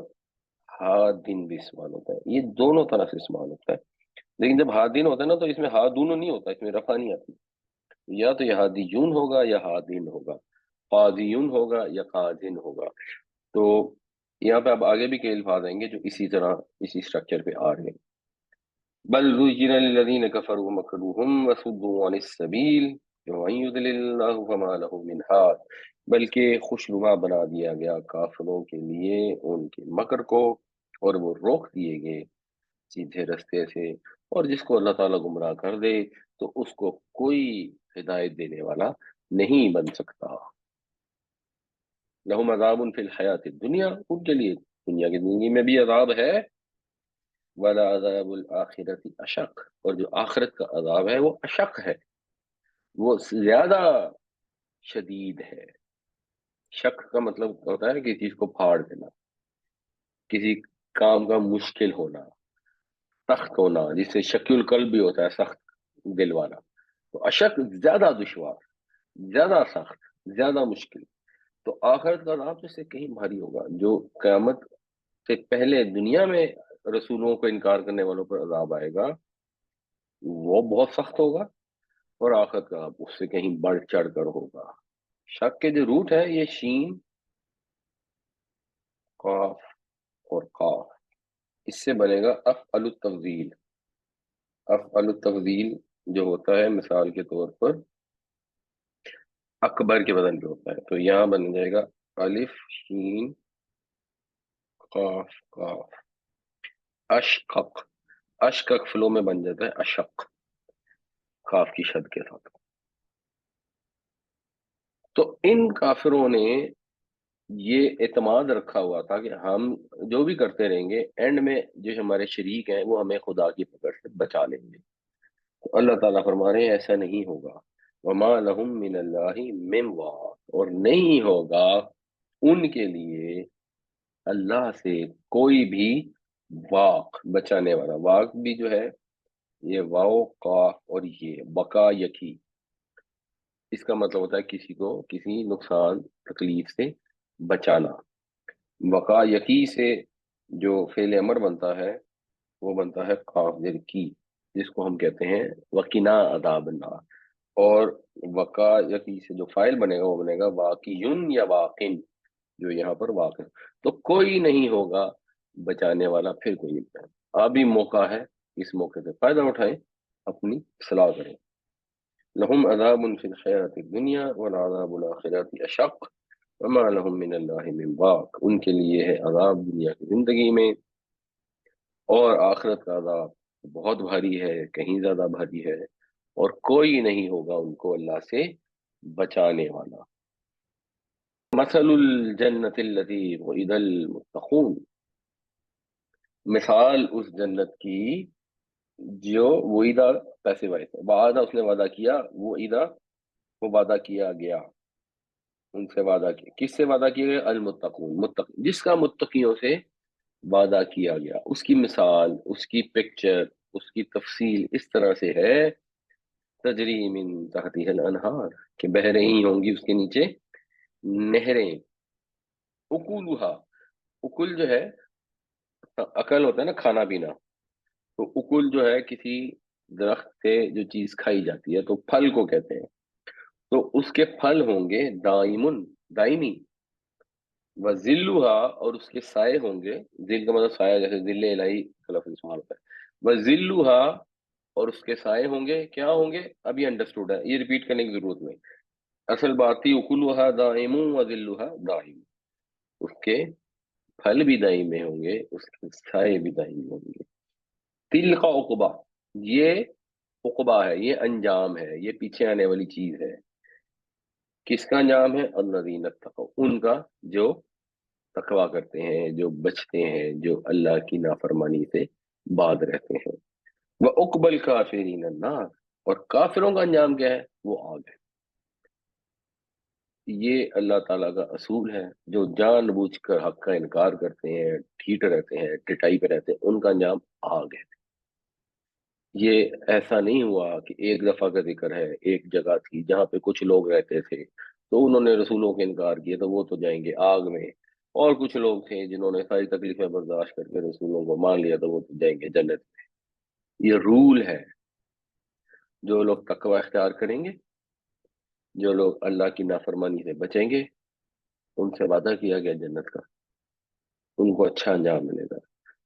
ہادن بھی استعمال ہوتا ہے، یہ دونوں طرح سے استعمال ہوتا ہے، لیکن جب ہادن ہوتا ہے نا تو اس میں ہادون نہیں ہوتا، اس میں رفع نہیں آتی، یا تو یہ ہادیون ہوگا یا ہادن ہوگا، قاضیون ہوگا یا قاضن ہوگا۔ تو یہاں پہ اب آگے بھی کئی الفاظ آئیں گے جو اسی طرح اسی اسٹرکچر پہ آ رہے ہیں۔ بل زين للذين كفروا مكرهم وصدوا عن السبيل ومن يضلل الله فما له من هاد، بلکہ خوشنما بنا دیا گیا کافروں کے لیے ان کے مکر کو، اور وہ روک دیے گئے سیدھے رستے سے، اور جس کو اللہ تعالیٰ گمراہ کر دے تو اس کو کوئی ہدایت دینے والا نہیں بن سکتا۔ لہم عذاب فی الحیات الدنیا، ان کے لیے دنیا کی زندگی میں بھی عذاب ہے، ولا عذاب الآخرت اشق، اور جو آخرت کا عذاب ہے وہ اشق ہے، وہ زیادہ شدید ہے۔ شق کا مطلب ہوتا ہے کہ چیز کو پھاڑ دینا، کسی کام کا مشکل ہونا، سخت ہونا، جس سے شکی القلب بھی ہوتا ہے، سخت دل والا، تو اشق زیادہ دشوار، زیادہ سخت، زیادہ مشکل، تو آخرت کا عذاب اس سے کہیں بھاری ہوگا۔ جو قیامت سے پہلے دنیا میں رسولوں کو انکار کرنے والوں پر عذاب آئے گا وہ بہت سخت ہوگا، اور آخرت کا عذاب اس سے کہیں بڑھ چڑھ کر ہوگا۔ شک کے جو روٹ ہے یہ شین، قاف اور قاف، اس سے بنے گا افعل التفضیل۔ افعل التفضیل جو ہوتا ہے مثال کے طور پر اکبر کے بدل پہ ہوتا ہے، تو یہاں بن جائے گا الف شین قاف قاف، اشقق، اشقق فلو میں بن جاتا ہے اشق، قاف کی شد کے ساتھ۔ تو ان کافروں نے یہ اعتماد رکھا ہوا تھا کہ ہم جو بھی کرتے رہیں گے، اینڈ میں جو ہمارے شریک ہیں وہ ہمیں خدا کی پکڑ سے بچا لیں گے. تو اللہ تعالیٰ فرما رہے ہیں ایسا نہیں ہوگا. وما لہم من اللہ من واق، اور نہیں ہوگا ان کے لیے اللہ سے کوئی بھی واق، بچانے والا. واق بھی جو ہے یہ واو قاف اور یہ بقا یکی، اس کا مطلب ہوتا ہے کسی کو کسی نقصان تکلیف سے بچانا. بقا یقی سے جو فعل امر بنتا ہے وہ بنتا ہے قادر کی، جس کو ہم کہتے ہیں وقنا عذاب النار. اور وقا یقی سے جو فائل بنے گا وہ بنے گا واقعین یا واقن، جو یہاں پر واقع. تو کوئی نہیں ہوگا بچانے والا، پھر کوئی نہیں. ابھی موقع ہے، اس موقع سے فائدہ اٹھائیں، اپنی اصلاح کریں. لهم عذاب في الحیات الدنیا والعذاب الآخرة اشق وما لهم من اللہ من واق. ان کے لیے ہے عذاب دنیا کی زندگی میں، اور آخرت کا عذاب بہت بھاری ہے، کہیں زیادہ بھاری ہے، اور کوئی نہیں ہوگا ان کو اللہ سے بچانے والا. مثل الجنت التي وعد المتقون، مثال اس جنت کی جو وعدہ، پیسے وائس وعدہ اس نے وعدہ کیا، وعدہ وہ وعدہ کیا گیا، ان سے وعدہ کیا. کس سے وعدہ کیا گیا؟ المتقون، جس کا متقیوں سے وعدہ کیا گیا. اس کی مثال، اس کی پکچر، اس کی تفصیل اس طرح سے ہے، تجری من تحتها الانہار، کہ بہہ رہی ہوں گی اس کے نیچے نہریں. اکولھا، اکل جو ہے عقل ہوتا ہے نا، کھانا پینا. تو اکل جو ہے کسی درخت سے جو چیز کھائی جاتی ہے تو پھل کو کہتے ہیں. تو اس کے پھل ہوں گے دائمن، دائمی. وزلوہا، اور اس کے سائے ہوں گے. ذل کا مطلب سایہ، جیسے ذل الہی کا لفظ استعمال ہوتا ہے. وزلوہا، اور اس کے سائے ہوں گے. کیا ہوں گے؟ ابھی انڈرسٹوڈ ہے، یہ ریپیٹ کرنے کی ضرورت نہیں. اصل بات تھی اکلوہا دائم وذلوہا دائم، اس کے پھل بھی دائم میں ہوں گے، اس کے سائے بھی دائم میں ہوں گے. تل کا عقبہ، یہ عقبہ ہے، یہ انجام ہے، یہ پیچھے آنے والی چیز ہے. کس کا انجام ہے؟ الذین اتقوا، ان کا جو تقوی کرتے ہیں، جو بچتے ہیں، جو اللہ کی نافرمانی سے باز رہتے ہیں. وعقبى الکافرین النار، اور کافروں کا انجام کیا ہے؟ وہ آگ ہے. یہ اللہ تعالیٰ کا اصول ہے. جو جان بوجھ کر حق کا انکار کرتے ہیں، ٹھیٹ رہتے ہیں، ٹٹائی پہ رہتے ہیں، ان کا انجام آگ ہے. یہ ایسا نہیں ہوا کہ ایک دفعہ کا ذکر ہے، ایک جگہ تھی جہاں پہ کچھ لوگ رہتے تھے تو انہوں نے رسولوں کے انکار کیا تو وہ تو جائیں گے آگ میں، اور کچھ لوگ تھے جنہوں نے ساری تکلیفیں برداشت کر کے رسولوں کو مان لیا تو وہ تو جائیں گے جنت میں. یہ رول ہے. جو لوگ تقوی اختیار کریں گے، جو لوگ اللہ کی نافرمانی سے بچیں گے، ان سے وعدہ کیا گیا جنت کا، ان کو اچھا انجام ملے گا.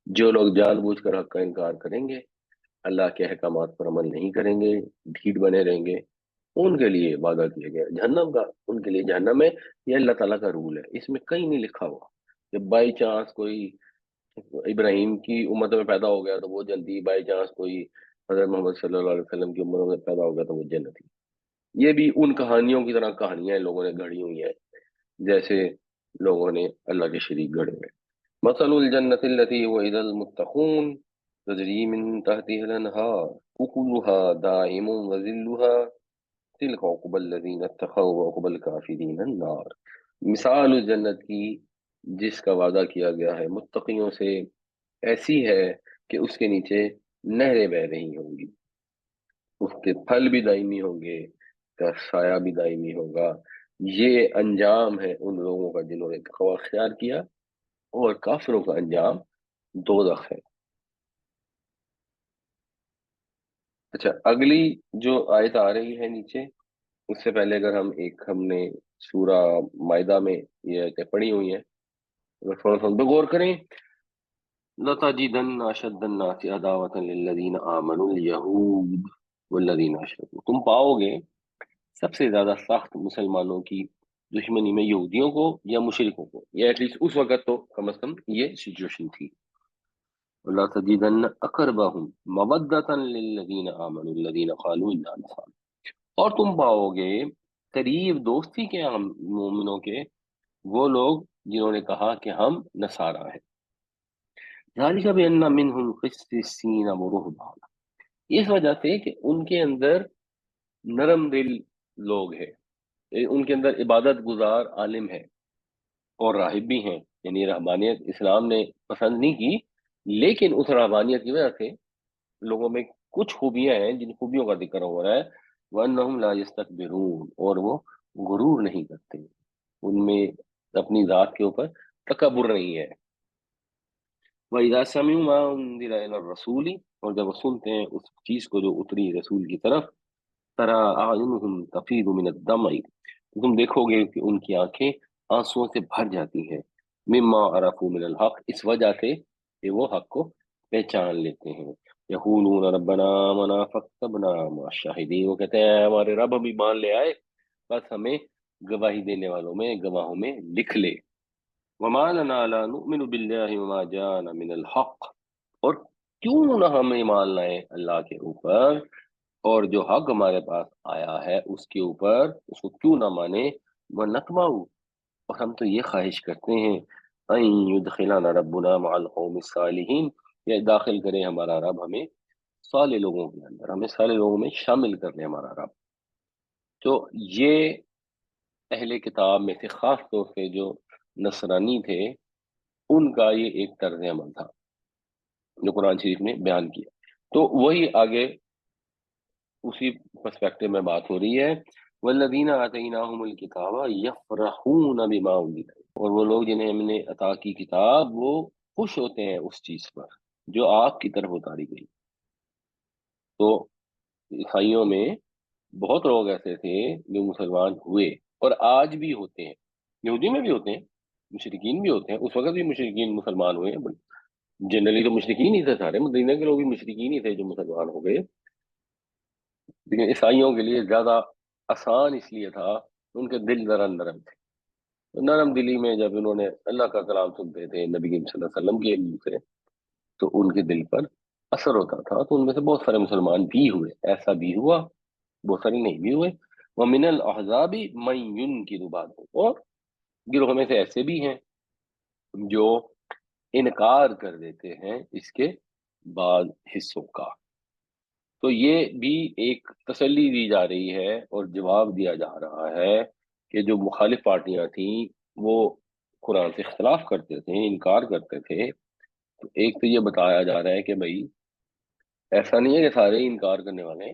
جو لوگ جان بوجھ کر حق کا انکار کریں گے، اللہ کے احکامات پر عمل نہیں کریں گے، ڈھیٹ بنے رہیں گے، ان کے لیے وعدہ کیا گیا جہنم کا. ان کے لیے جہنم ہے. یہ اللہ تعالیٰ کا رول ہے، اس میں کہیں نہیں لکھا ہوا کہ بائی چانس کوئی ابراہیم کی امت میں پیدا ہو گیا تو وہ جنتی، بائی چانس کوئی حضرت محمد صلی اللہ علیہ وسلم کی امت میں پیدا ہو گیا تو وہ جنتی. یہ بھی ان کہانیوں کی طرح کہانیاں لوگوں نے گھڑی ہوئی ہیں، جیسے لوگوں نے اللہ کے شریک گھڑے ہوئے. مثل الجنت التي وعد المتقون تجری من تحتها الانہار اکلها دائم وذلها تلك عقبى الذین اتقوا وعقبى الکافرین النار. مثال اس جنت کی جس کا وعدہ کیا گیا ہے متقیوں سے ایسی ہے کہ اس کے نیچے نہریں بہ رہی ہوں گی، اس کے پھل بھی دائمی ہوں گے، کا سایہ بھی دائمی ہوگا. یہ انجام ہے ان لوگوں کا جنہوں نے تقوی اختیار کیا، اور کافروں کا انجام دوزخ ہے. اچھا، اگلی جو آیت آ رہی ہے نیچے، اس سے پہلے اگر ہم نے سورہ مائدہ میں یہ آیتیں پڑھی ہوئی ہیں، اگر تھوڑا سا ان پہ غور کریں. لَتَجِدَنَّ أَشَدَّ النَّاسِ عَدَاوَةً لِلَّذِينَ آمَنُوا الْيَهُودَ وَالَّذِينَ أَشْرَكُوا. تم پاؤ گے سب سے زیادہ سخت مسلمانوں کی دشمنی میں یہودیوں کو یا مشرکوں کو، یا ایٹ لیسٹ اس وقت تو کم از کم یہ سچویشن تھی. وَلَا تَجِدَنَّ أَقْرَبَهُمْ مَوَدَّةً لِلَّذِينَ آمَنُوا الَّذِينَ قَالُوا إِنَّا نَصَارَىٰ. اور تم پاؤ گے قریب دوست تھی کہ ہم مومنوں کے وہ لوگ جنہوں نے کہا کہ ہم نصارہ ہیں. ذالک بأن منہم قسیسین ورہبان، اس وجہ سے کہ ان کے اندر نرم دل لوگ ہیں، ان کے اندر عبادت گزار عالم ہے اور راہب بھی ہیں. یعنی رہبانیت اسلام نے پسند نہیں کی، لیکن اس رہبانیت کی وجہ سے لوگوں میں کچھ خوبیاں ہیں جن خوبیوں کا ذکر ہو رہا ہے. وَأَنَّهُمْ لَا يَسْتَكْبِرُونَ، اور وہ غرور نہیں کرتے، ان میں اپنی ذات کے اوپر تکبر نہیں ہے. وَإِذَا سَمِعُوا مَا أُنزِلَ إِلَى الرَّسُولِ، اور جب وہ سنتے ہیں اس چیز کو جو اتری رسول کی طرف، تَرَىٰ أَعْيُنُهُمْ تَفِيضُ مِنَ الدَّمْعِ، تم دیکھو گے کہ ان کی آنکھیں آنسوؤں سے بھر جاتی ہیں. مما عرفوا من الحق، اس وجہ سے کہ وہ حق کو پہچان لیتے ہیں. یقولون ربنا آمنا فاکتبنا مع الشاہدین، وہ کہتے ہیں ہمارے رب ہم ایمان لے آئے، بس ہمیں گواہی دینے والوں میں، گواہوں میں لکھ لے. وما لنا لا نؤمن باللہ وما جاءنا من الحق، اور کیوں نہ ہم ایمان لائیں اللہ کے اوپر اور جو حق ہمارے پاس آیا ہے اس کے اوپر، اس کو کیوں نہ مانے. وَنَطْمَعُ، اور ہم تو یہ خواہش کرتے ہیں، ان یدخلنا ربنا مع القوم الصالحین، یا داخل کرے ہمارا رب ہمیں صالح لوگوں کے اندر، ہمیں صالح لوگوں میں شامل کر لے ہمارا رب. تو یہ اہل کتاب میں سے خاص طور سے جو نصرانی تھے ان کا یہ ایک طرز عمل تھا جو قرآن شریف نے بیان کیا. تو وہی آگے اسی پرسپیکٹو میں بات ہو رہی ہے. والذین آتیناہم الکتاب یفرحون بما انزل، اور وہ لوگ جنہیں ہم نے عطا کی کتاب وہ خوش ہوتے ہیں اس چیز پر جو آپ کی طرف اتاری گئی. تو عیسائیوں میں بہت لوگ ایسے تھے جو مسلمان ہوئے اور آج بھی ہوتے ہیں، یہودی میں بھی ہوتے ہیں، مشرکین بھی ہوتے ہیں. اس وقت بھی مشرکین مسلمان ہوئے ہیں، جنرلی تو مشرکین ہی تھے، سارے مدینہ کے لوگ بھی مشرکین ہی تھے جو مسلمان ہو گئے. لیکن عیسائیوں کے لیے زیادہ آسان اس لیے تھا ان کے دل ذرا نرم تھے. نرم دلی میں جب انہوں نے اللہ کا کلام سنتے تھے نبی کریم صلی اللہ علیہ وسلم کے علم سے، تو ان کے دل پر اثر ہوتا تھا. تو ان میں سے بہت سارے مسلمان بھی ہوئے، ایسا بھی ہوا بہت سارے نہیں بھی ہوئے. وَمِنَ الْأَحْزَابِ مَن يُنْكِرُ بَعْضَهُ، اور گروہ میں سے ایسے بھی ہیں جو انکار کر دیتے ہیں اس کے بعض حصوں کا. تو یہ بھی ایک تسلی دی جا رہی ہے اور جواب دیا جا رہا ہے کہ جو مخالف پارٹیاں تھیں وہ قرآن سے اختلاف کرتے تھے، انکار کرتے تھے. تو ایک تو یہ بتایا جا رہا ہے کہ بھائی ایسا نہیں ہے کہ سارے ہی انکار کرنے والے ہیں،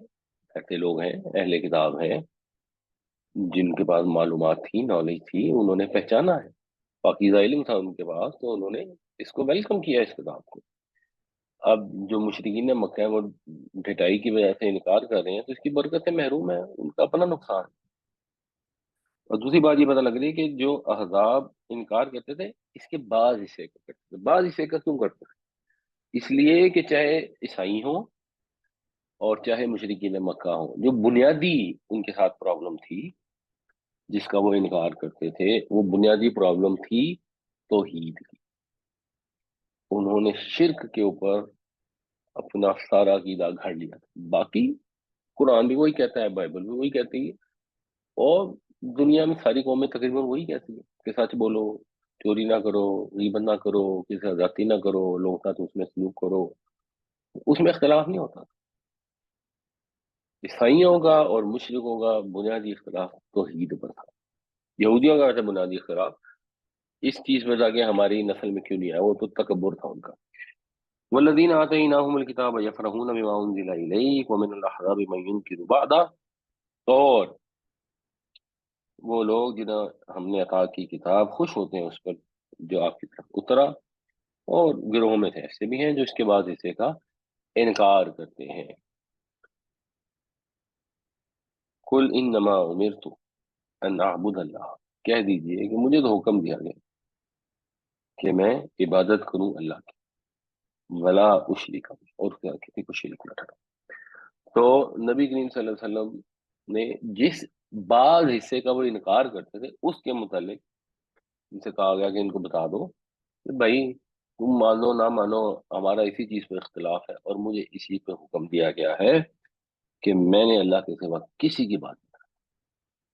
ایسے لوگ ہیں اہل کتاب ہیں جن کے پاس معلومات تھی، نالج تھی، انہوں نے پہچانا ہے، پاکیزہ علم تھا ان کے پاس، تو انہوں نے اس کو ویلکم کیا اس کتاب کو. اب جو مشرکین مکہ ہیں وہ ڈھٹائی کی وجہ سے انکار کر رہے ہیں تو اس کی برکت سے محروم ہے، ان کا اپنا نقصان ہے. اور دوسری بات یہ پتہ لگ رہی ہے کہ جو احزاب انکار کرتے تھے اس کے بعض حصے کا کرتے تھے. بعض حصے کا کیوں کرتے تھے؟ اس لیے کہ چاہے عیسائی ہوں اور چاہے مشرکین مکہ ہوں، جو بنیادی ان کے ساتھ پرابلم تھی جس کا وہ انکار کرتے تھے، وہ بنیادی پرابلم تھی توحید کی. انہوں نے شرک کے اوپر اپنا سارا عقیدہ گھڑ لیا تھا. باقی قرآن بھی وہی کہتا ہے، بائبل بھی وہی کہتی ہے، اور دنیا میں ساری قومیں تقریباً وہی کہتی ہے کہ سچ بولو، چوری نہ کرو، غیبت نہ کرو، کسی سے زیادتی نہ کرو، لوگوں کے ساتھ اس میں سلوک کرو. اس میں اختلاف نہیں ہوتا. عیسائیوں کا اور مشرکوں کا بنیادی اختلاف توحید پر تھا. یہودیوں کا ویسے بنیادی اختلاف اس چیز پر تھا کہ ہماری نسل میں کیوں نہیں آیا، وہ تو تکبر تھا ان کا. والذین آتیناہم الکتاب یفرحون بما انزل الیک ومن الاحزاب من ینکر بعضہ، اور وہ لوگ جنہیں ہم نے عطا کی کتاب خوش ہوتے ہیں اس پر جو آپ کی طرف اترا، اور گروہوں میں سے ایسے بھی ہیں جو اس کے بعد حصے کا انکار کرتے ہیں. قل انما امرت ان اعبد اللہ، کہہ دیجئے کہ مجھے تو حکم دیا گیا کہ میں عبادت کروں اللہ کی، ولا اشرک، اور کسی کو شریک نہ ٹھہراؤں. تو نبی کریم صلی اللہ علیہ وسلم نے جس بعض حصے کا وہ انکار کرتے تھے اس کے متعلق ان سے کہا گیا کہ ان کو بتا دو کہ بھائی تم مانو نہ مانو ہمارا اسی چیز پہ اختلاف ہے، اور مجھے اسی پہ حکم دیا گیا ہے کہ میں نے اللہ کے سوا کسی کی بات نہیں.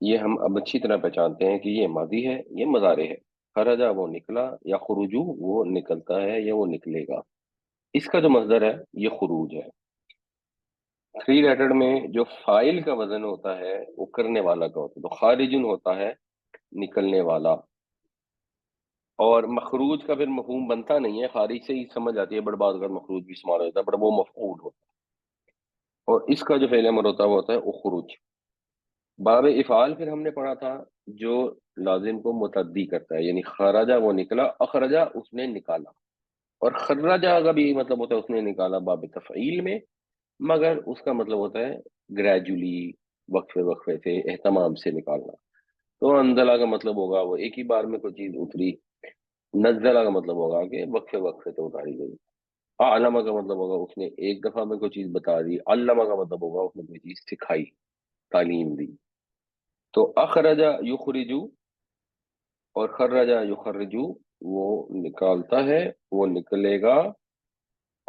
یہ ہم اب اچھی طرح پہچانتے ہیں کہ یہ ماضی ہے، یہ مضارع ہے۔ خرجہ وہ نکلا، یا خروجو وہ نکلتا ہے یا وہ نکلے گا، اس کا جو مصدر ہے یہ خروج ہے۔ تھری لیٹر میں جو فائل کا وزن ہوتا ہے وہ کرنے والا کا ہوتا ہے، تو خارجن ہوتا ہے نکلنے والا، اور مخروج کا پھر مفہوم بنتا نہیں ہے، خارج سے ہی سمجھ آتی ہے، بڑا بعض اگر مخروج بھی استعمال ہوتا ہے، بڑا وہ مفعول ہوتا ہے، اور اس کا جو فعل امر ہوتا ہے وہ ہوتا ہے اخروج۔ باب افعال پھر ہم نے پڑھا تھا جو لازم کو متعدی کرتا ہے، یعنی خرجہ وہ نکلا، اخرجہ اس نے نکالا، اور خرجہ کا بھی مطلب ہوتا ہے اس نے نکالا باب تفعیل میں، مگر اس کا مطلب ہوتا ہے گریجولی، وقفے وقفے سے، اہتمام سے نکالنا۔ تو انزلہ کا مطلب ہوگا وہ ایک ہی بار میں کوئی چیز اتری، نزلہ کا مطلب ہوگا کہ وقفے وقفے سے اتاری گئی، علامہ کا مطلب ہوگا اس نے ایک دفعہ میں کوئی چیز بتا دی، علامہ کا مطلب ہوگا اس نے کوئی چیز سکھائی، تعلیم دی۔ تو اخرجہ یخرجو اور خرجہ یخرجو، وہ نکالتا ہے، وہ نکلے گا،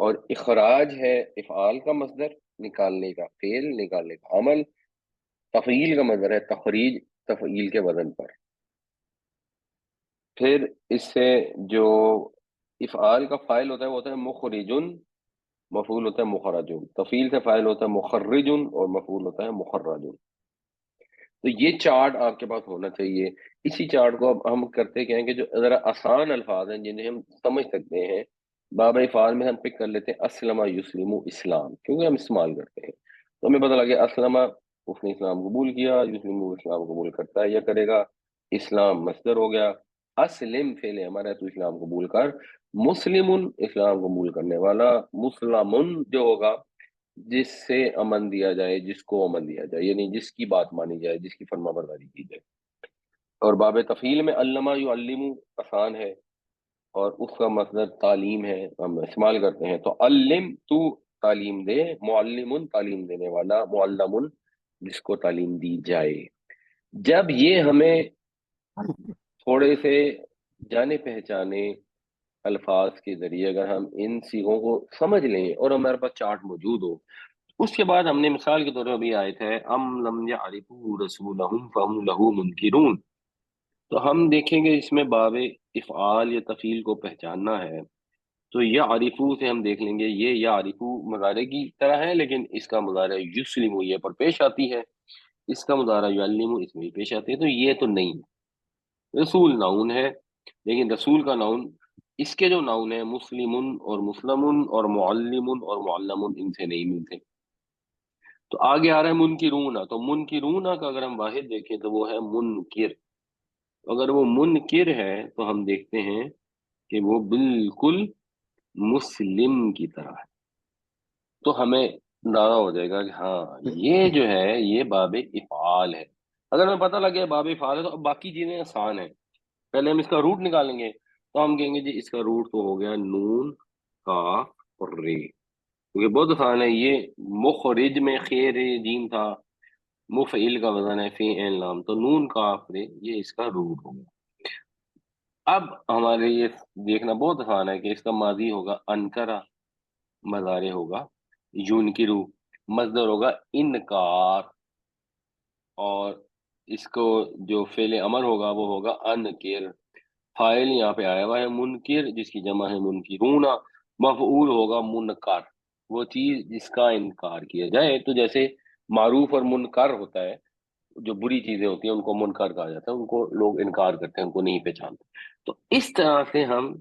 اور اخراج ہے افعال کا مصدر، نکالنے کا فعل، نکالنے کا عمل، تفعیل کا مصدر ہے تخریج، تفعیل کے وزن پر۔ پھر اس سے جو افعال کا فاعل ہوتا ہے وہ ہوتا ہے مخرجن، مفعول ہوتا ہے مخرجن، تفعیل سے فاعل ہوتا ہے مخرجن، اور مفعول ہوتا ہے مخرجن۔ تو یہ چارٹ آپ کے پاس ہونا چاہیے۔ اسی چارٹ کو اب ہم کرتے کیا ہیں کہ جو ذرا آسان الفاظ ہیں جنہیں ہم سمجھ سکتے ہیں، باب افعال میں ہم پک کر لیتے ہیں اسلم یسلم اسلام، کیونکہ ہم استعمال کرتے ہیں، تو ہمیں پتہ لگا اسلم اس نے اسلام قبول کیا، یسلم اسلام قبول کرتا ہے یا کرے گا، اسلام مصدر ہو گیا، اسلم فعل ہمارا ہے تو اسلام قبول کر، مسلم اسلام قبول کرنے والا، مسلمن جو ہوگا جس سے امن دیا جائے، جس کو امن دیا جائے، یعنی جس کی بات مانی جائے، جس کی فرما برداری کی جائے۔ اور باب تفعیل میں علمہ یعلم آسان ہے، اور اس کا مصدر تعلیم ہے، ہم استعمال کرتے ہیں، تو علم تو تعلیم دے، معلم تعلیم دینے والا، معلم جس کو تعلیم دی جائے۔ جب یہ ہمیں تھوڑے سے جانے پہچانے الفاظ کے ذریعے اگر ہم ان صیغوں کو سمجھ لیں اور ہمارے پاس چارٹ موجود ہو، اس کے بعد ہم نے مثال کے طور پر ابھی آیت ہے ام لم یعرفوا رسولہم فہم لہ منکرون، تو ہم دیکھیں گے اس میں باب افعال یا تفعیل کو پہچاننا ہے، تو یعرفو سے ہم دیکھ لیں گے، یہ یعرفو مضارع کی طرح ہے لیکن اس کا مضارع یسلم یہ پر پیش آتی ہے، اس کا مضارع یعلم اس میں بھی پیش آتی ہے، تو یہ تو نہیں ہے۔ رسول ناؤن ہے، لیکن رسول کا ناؤن، اس کے جو ناؤن ہے مسلم اور مسلم اور معلم اور معلم ان سے نہیں ملتے۔ تو آگے آ رہا ہے منکرون، تو منکرون کا اگر ہم واحد دیکھیں تو وہ ہے منکر، اگر وہ منکر ہے تو ہم دیکھتے ہیں کہ وہ بالکل مسلم کی طرح ہے، تو ہمیں اندازہ ہو جائے گا کہ ہاں یہ جو ہے یہ باب افعال ہے۔ اگر ہمیں پتہ لگ گیا باب افعال ہے تو اب باقی چیزیں آسان ہیں، پہلے ہم اس کا روٹ نکالیں گے، تو ہم کہیں گے جی اس کا روٹ تو ہو گیا نون کاف اور رے، کیونکہ بہت آسان ہے، یہ مخرج میں خیر جیم تھا، مفعیل کا وزن ہے فعل نام، تو نون کاف رے یہ اس کا روٹ ہوگا۔ اب ہمارے یہ دیکھنا بہت آسان ہے کہ اس کا ماضی ہوگا انکرا، مضارع ہوگا یونکرو، مصدر ہوگا انکار، اور اس کو جو فعل امر ہوگا وہ ہوگا انکر، فاعل یہاں پہ آیا ہوا ہے منکر جس کی جمع ہے منکرون، مفعول ہوگا منکر، وہ چیز جس کا انکار کیا جائے، تو جیسے معروف اور منکر ہوتا ہے، جو بری چیزیں ہوتی ہیں ان کو منکر کہا جاتا ہے، ان کو لوگ انکار کرتے ہیں، ان کو نہیں پہچانتے۔ تو اس طرح سے ہم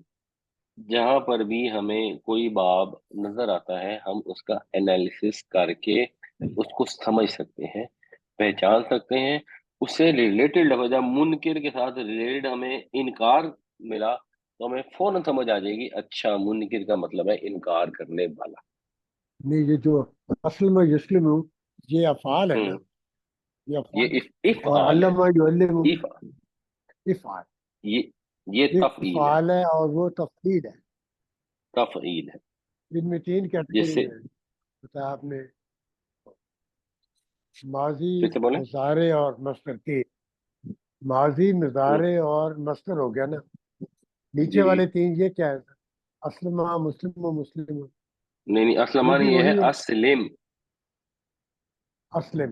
جہاں پر بھی ہمیں کوئی باب نظر آتا ہے ہم اس کا انالیسس کر کے اس کو سمجھ سکتے ہیں، پہچان سکتے ہیں، اس سے ریلیٹڈ لفظ، جب منکر کے ساتھ ریلیٹڈ ہمیں انکار ملا تو ہمیں فوراً سمجھ آ جائے گی اچھا منکر کا مطلب ہے انکار کرنے والا۔ نہیں، یہ جو اصل میں یسلم یہ افعال ہے نا، ہوں، یہ یہ افعال ہے، اور افعال ہے، علامہ یعلم افعال، افعال، یہ یہ تفعیل ہے، افعال ہے اور وہ تفعیل ہے۔ تفعیل ہے، ان میں تین جس کیٹیگری سے ہیں، بتایا آپ نے، ماضی، پھر سے بولیں۔ مضارع اور مصدر کے۔ ماضی، مضارع اور مصدر ہو گیا نا، نیچے جی جی، والے تین یہ کیا ہے؟ اسلمہ، مسلم و مسلم، نہیں نہیں، یہ اسلمان بھی یہ ہے وہی ہے، اسلم، اسلم،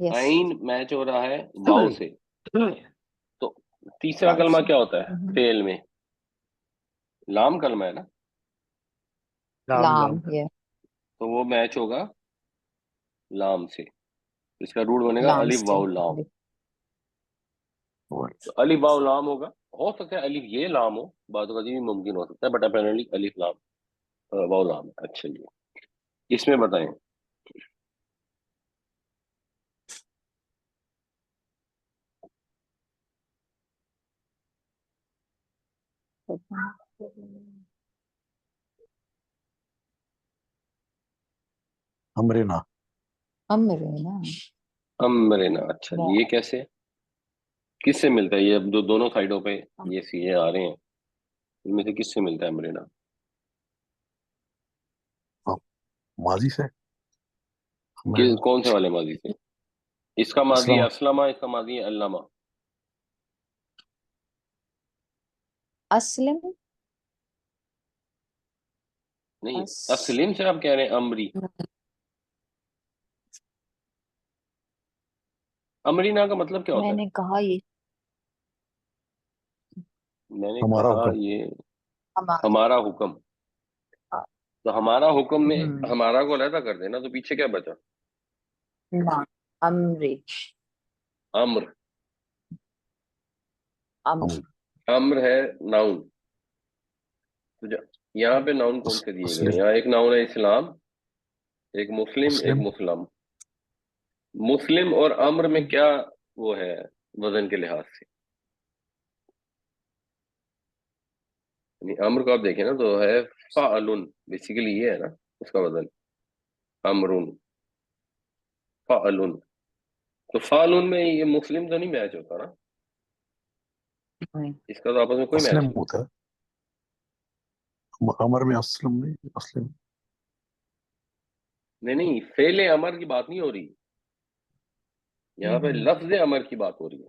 Yes. عین میچ ہو رہا ہے واؤ سے. تو تیسرا کلمہ کیا ہوتا ہے فعل میں؟ لام کلمہ ہے نا، لام. Yeah. تو وہ میچ ہوگا لام سے. اس کا روٹ بنے گا لام الف واؤ لام. تو الف واؤ لام ہوگا. ہو سکتا ہے الف یہ لام ہو، بعض اوقات یہ بھی ممکن ہو سکتا ہے، بٹ اپیرنٹلی الف لام واؤ لام ہے. اچھا جی، اس میں بتائیں. امرنا. امرنا. امرنا. اچھا جی، یہ کیسے کس سے ملتا ہے؟ یہ اب دونوں سائڈوں پہ یہ سیغے آ رہے ہیں، ان میں سے کس سے ملتا ہے امرنا؟ ماضی سے. کون سے والے ماضی سے؟ اس کا ماضی ہے اسلم. اسلمہ، اس کا ماضی ہے علامہ. اسلم. نہیں، اسلم سے آپ کہہ رہے ہیں امری. امرینا کا مطلب کیا ہوتا میں ہے؟ نے کہا یہ میں نے ہمارا کہا حکم. یہ ہمارا. ہمارا حکم. تو ہمارا حکم میں ہمارا کو علیحدہ کر دینا، تو پیچھے کیا بچا؟ امری. امر. امر. امر ہے ناؤن. تو یہاں پہ ناؤن کون سے دیے گئے ہیں؟ یہاں ایک ناؤن ہے اسلام، ایک مسلم، ایک مسلم. مسلم اور امر میں کیا وہ ہے وزن کے لحاظ سے؟ یعنی امر کو آپ دیکھیں نا تو ہے فعلن، بیسیکلی یہ ہے نا اس کا وزن، امرن فعلن. تو فعلن میں یہ مسلم تو نہیں میچ ہوتا نا، اس کا تو آپس میں کوئی میچ اسلم نہیں. ہوتا ہے. امر میں اسلم نہیں، اسلم. نہیں، فعل امر کی بات نہیں ہو رہی یہاں پہ، لفظ امر کی بات ہو رہی ہے.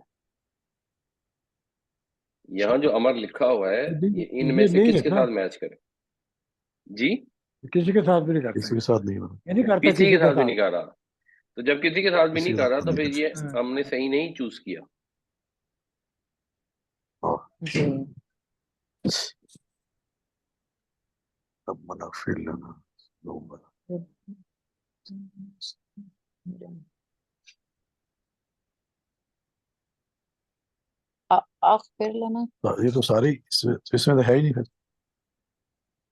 یہاں جو امر لکھا ہوا ہے یہ ان میں یہ سے نہیں کس کے ہے ساتھ میچ کرے؟ جی، کسی کے ساتھ بھی نہیں کرتا. کسی کے ساتھ نہیں. یہ نہیں کرتا کسی کے ساتھ بھی نہیں کر رہا. تو جب کسی کے ساتھ بھی نہیں کر رہا تو پھر یہ ہم نے صحیح نہیں چوز کیا. جی. ربنا اغفر لنا ذنوبنا. اغفر لنا. یہ تو ساری اس میں تو ہے ہی نہیں.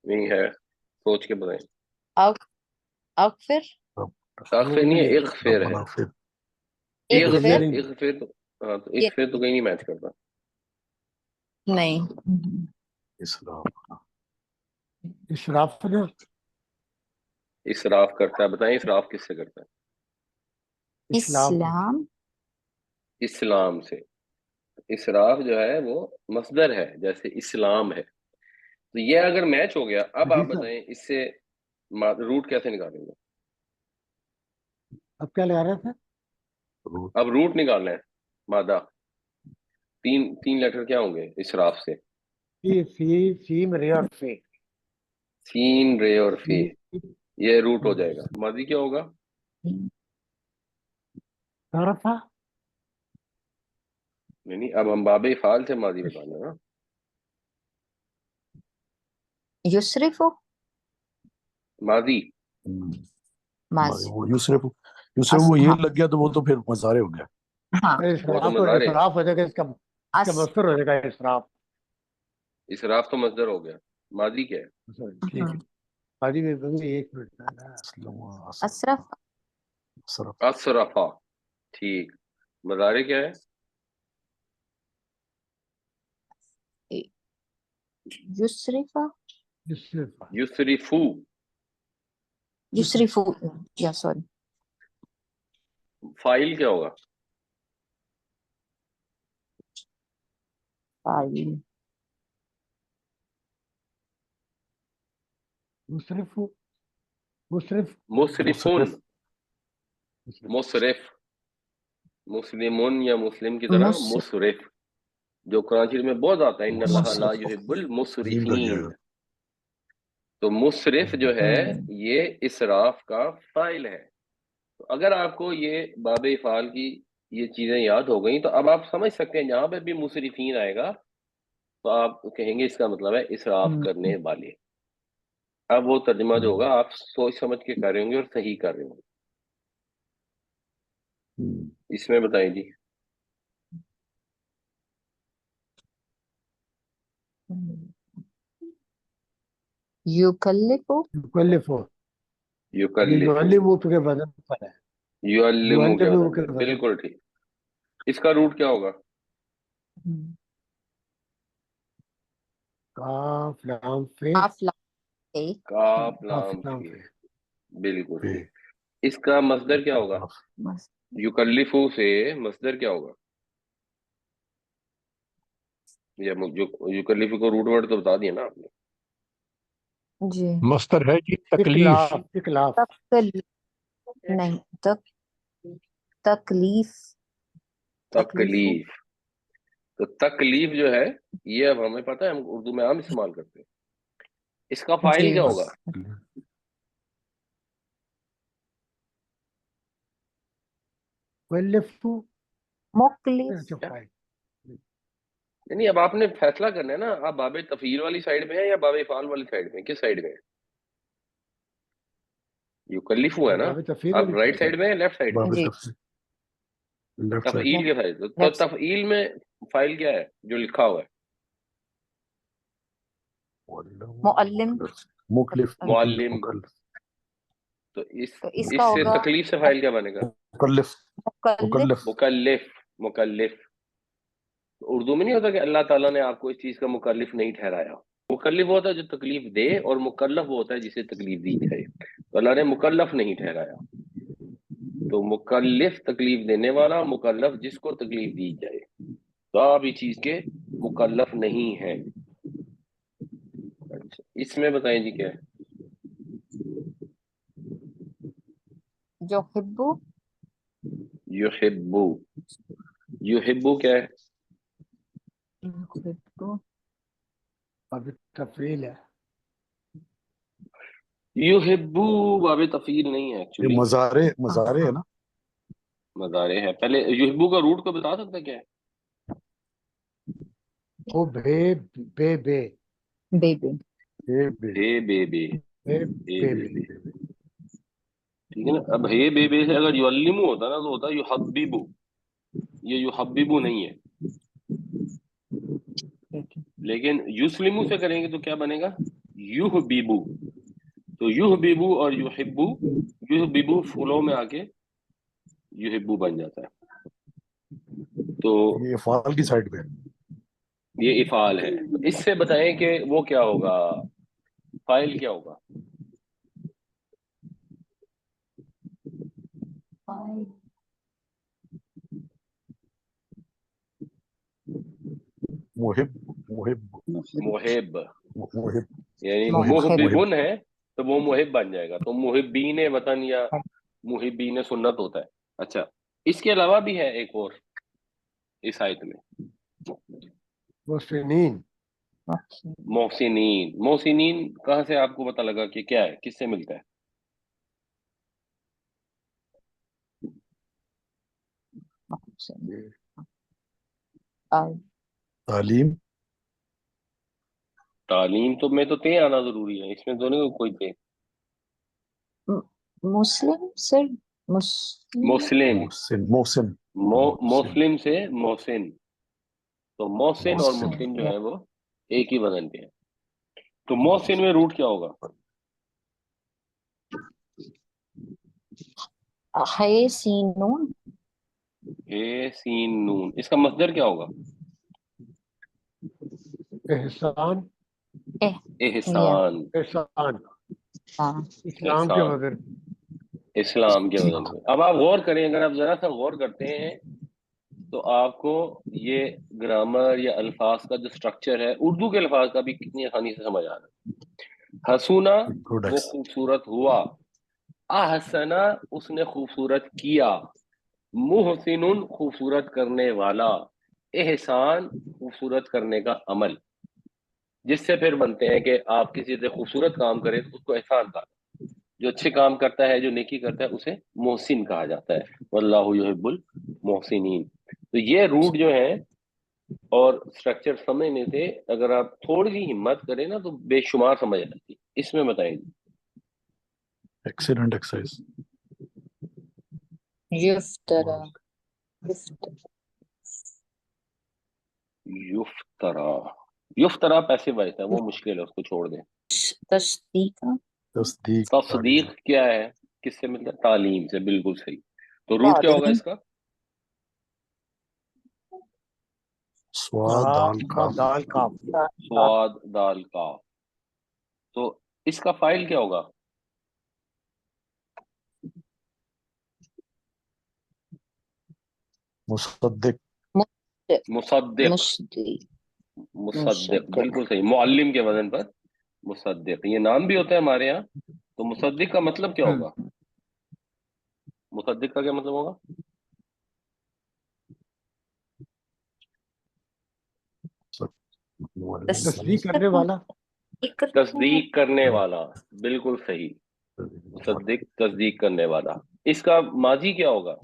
نہیں ہے، سوچ کے بتائیں. اغفر. اغفر نہیں ہے، اغفر ہے. ربنا اغفر. اغفر اغفر. اغفر تو ہاں، تو اغفر تو کہیں نہیں میچ کرتا. نہیں. اسلام. اشراف جو اسراف کرتا ہے. بتائیں اسراف کس سے کرتا ہے؟ اسلام. اسلام سے. اسراف جو ہے وہ مصدر ہے، جیسے اسلام ہے. تو یہ اگر میچ ہو گیا، اب آپ بتائیں اس سے روٹ کیسے نکالیں گے؟ اب کیا لگا رہے تھے؟ اب روٹ نکالنا ہے مادہ. تین لیٹر کیا ہوں گے اسراف سے؟ سیم رے اور فے. سین رے اور فے. یہ روٹ ہو جائے گا. ماضی کیا ہوگا؟ طرفہ. نہیں، اب ہم باب فعال سے ماضی بتانا نا. یسرف. ماضی. ماضی. وہ یوسف وہ یہ لگ گیا تو وہ تو پھر مظاہرے ہو گیا. ہاں. وہ تو اسراف مظاہرے. اسراف ہو جائے گا، اس کا مصدر ہو جائے گا اسراف. اسراف تو مصدر ہو گیا. ماضی کیا ہے؟ ٹھیک ہے حاجی میں ایک منٹ. اسرف. اسرفا. ٹھیک. مظاہرے کیا ہے؟ یسرف. یسرفو. یسرفو. یا سوری. فائل کیا ہوگا؟ فاعل. مصرف. مصرفن. مصرف. مسلمون یا مسلم کی طرح مصرف، جو قرآن شریف میں بہت آتا ہے، ان اللہ لا یحب المسرفین. تو مصرف جو ہے یہ اسراف کا فاعل ہے. تو اگر آپ کو یہ باب افعال کی یہ چیزیں یاد ہو گئیں تو اب آپ سمجھ سکتے ہیں جہاں پہ بھی مسرفین آئے گا تو آپ کہیں گے اس کا مطلب ہے اسراف کرنے والے. اب وہ ترجمہ جو ہوگا آپ سوچ سمجھ کے کر رہے ہوں گے اور صحیح کر رہے ہوں گے. اس میں بتائیں جی. یکلفو یکلفو، یہ یکلف یعلمو کے وزن پر ہے. یعلمو کے یعلمو وزن کے پہ. وزن بالکل ٹھیک. اس کا روٹ کیا ہوگا؟ کاف لام فے، کاف لام پہ کاف کاف لام لام فے. فے. بالکل پہ ٹھیک. اس کا مصدر کیا ہوگا؟ بس. یکلفو سے مصدر کیا ہوگا؟ یا یکلفو کو روٹ ورڈ تو بتا دیا نا آپ نے. جی مصدر ہے جی تکلیف. اکلاف، اکلاف. تکلیف نہیں، تکلیف. تکلیف. تو تکلیف جو ہے یہ اب ہمیں پتہ ہے، ہم اردو میں عام استعمال کرتے ہیں. اس کا فائل جی کیا ہوگا؟ یکلفو، مکلف. اچھا فائل. نہیں اب آپ نے فیصلہ کرنا ہے نا، آپ باب تفعیل والی سائڈ میں ہیں یا باب افعال والی سائڈ میں؟ کس سائڈ میں ہیں؟ یکلفو ہے نا. باب تفعیل آپ والی رائٹ سائڈ میں ہیں لیفٹ سائڈ میں؟ باب جی تفصیل لیفٹ سائڈ. تفعیل کے فائل تو تفعیل میں فائل کیا ہے جو لکھا ہوا ہے؟ معلم. مکلف معلم. مکلف تو تو اس اس کا سے ہوگا تکلیف سے فائل کیا بنے گا؟ مکلف مکلف. مکلف. مکلف. مکلف. اردو میں نہیں ہوتا کہ اللہ تعالیٰ نے آپ کو اس چیز کا مکلف نہیں ٹھہرایا. مکلف ہوتا ہے جو تکلیف دے، اور مکلف ہوتا ہے جسے تکلیف دی جائے. تو اللہ نے مکلف نہیں ٹھہرایا. تو مکلف تکلیف دینے والا، مکلف جس کو تکلیف دی جائے. تو آپ اس چیز کے مکلف نہیں ہیں. اچھا اس میں بتائیں جی کیا ہے؟ جو حبو. یحبو. یحبو کیا ہے؟ حبو باب تفعیل ہے. یحبو باب تفعیل نہیں ہے یہ ایکچولی، مضارع ہے نا. مضارع ہے. پہلے یحبو کا روٹ کو بتا سکتا کیا ہے؟ او بے بے بے بیبی. اے بے ہے بے بے. بے ہے بے بے بے. بے. ٹھیک ہے نا. اب ہے بے بے سے اگر یعلمو ہوتا نا تو ہوتا یحببو. یہ یحببو نہیں ہے. لیکن یسلمو سے کریں گے تو کیا بنے گا؟ یحببو. تو یحببو اور یحبو، یحببو فلو میں آ کے یحبو بن جاتا ہے. تو یہ افعال کی سائڈ پہ. یہ افعال ہے. تو اس سے بتائیں کہ وہ کیا ہوگا، فائل کیا ہوگا؟ محب محب محب. محب یعنی محب محببن ہے تو وہ محب بن جائے گا. تو محبین وطن یا محبین سنت ہوتا ہے. اچھا اس کے علاوہ بھی ہے ایک اور اس آیت میں، محسنین. محسنین. محسنین کہاں سے آپ کو پتہ لگا کہ کیا ہے، کس سے ملتا ہے؟ تعلیم. تعلیم تو میں تو تے آنا ضروری ہے، اس میں تو نہیں کوئی تے. مسلم سر. مسلم. مسلم. محسن محسن محسن مسلم سے محسن. تو محسن اور محسن. مسلم جو ہے وہ ایک ہی وزن کے ہیں. تو محسن میں روٹ کیا ہوگا؟ ہے سین نون. اے سین نون. اس کا مصدر کیا ہوگا؟ احسان، احسان. احسان. ہاں. اسلام کے وزن. اسلام کے وزن پہ. اب آپ غور کریں، اگر آپ ذرا سا غور کرتے ہیں تو آپ کو یہ گرامر یا الفاظ کا جو سٹرکچر ہے اردو کے الفاظ کا بھی کتنی آسانی سے سمجھ آ رہا ہے. حسنا وہ خوبصورت ہوا، احسنا اس نے خوبصورت کیا، محسن خوبصورت کرنے والا، احسان خوبصورت کرنے کا عمل، جس سے پھر بنتے ہیں کہ آپ کسی سے خوبصورت کام کریں تو اس کو احسان کہا. جو اچھے کام کرتا ہے، جو نیکی کرتا ہے، اسے محسن کہا جاتا ہے، واللہ یحب المحسنین۔ تو یہ روٹ جو ہے اور اسٹرکچر سمجھنے سے اگر آپ تھوڑی سی ہمت کریں نا تو بے شمار سمجھ آتی ہے۔ اس میں بتائیں جی۔ Excellent exercise. یفترا یفترا یفترا، یفترا پیسے وائس ہے، وہ مشکل ہے، اس کو چھوڑ دیں۔ تصدیقا تصدیق تصدیق کیا ہے؟ کس سے ملتا ہے؟ تعلیم سے، بالکل صحیح۔ تو روٹ کیا ہوگا اس کا؟ سواد دال کاف. دال کاف. سواد دال کاف۔ تو اس کا فائل کیا ہوگا؟ مصدق. مصدق، مصدق مصدق بالکل صحیح، معلم کے وزن پر مصدق، یہ نام بھی ہوتا ہے ہمارے یہاں۔ تو مصدق کا مطلب کیا ہوگا؟ مصدق کا کیا مطلب ہوگا؟ تصدیق کرنے والا. تصدیق کرنے والا، بالکل صحیح، مصدق تصدیق کرنے والا۔ اس کا ماضی کیا ہوگا؟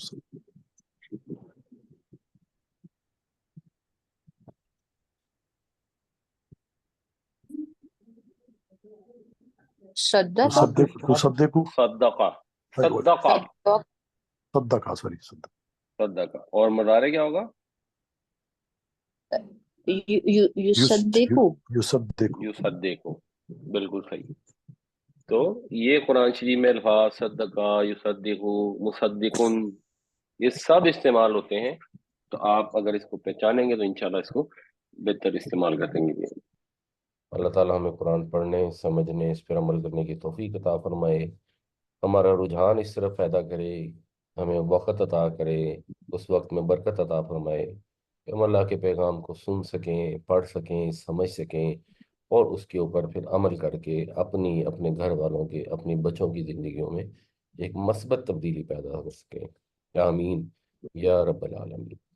صدق تصدق صدقہ، صدقہ، صدقہ سوری صدق. صدقہ۔ اور مضارع کیا ہوگا؟ یصدق یصدق. یصدقو، بالکل صحیح۔ تو یہ قرآن شریف میں الفاظ صدقہ، یصدقو، مصدقن، یہ سب استعمال ہوتے ہیں۔ تو آپ اگر اس کو پہچانیں گے تو انشاءاللہ اس کو بہتر استعمال کریں گے۔ اللہ تعالیٰ ہمیں قرآن پڑھنے، سمجھنے، اس پر عمل کرنے کی توفیق عطا فرمائے، ہمارا رجحان اس طرف پیدا کرے، ہمیں وقت عطا کرے، اس وقت میں برکت عطا فرمائے کہ ہم اللہ کے پیغام کو سن سکیں، پڑھ سکیں، سمجھ سکیں، اور اس کے اوپر پھر عمل کر کے اپنی، اپنے گھر والوں کے، اپنی بچوں کی زندگیوں میں ایک مثبت تبدیلی پیدا ہو سکے۔ آمین یا رب العالمین۔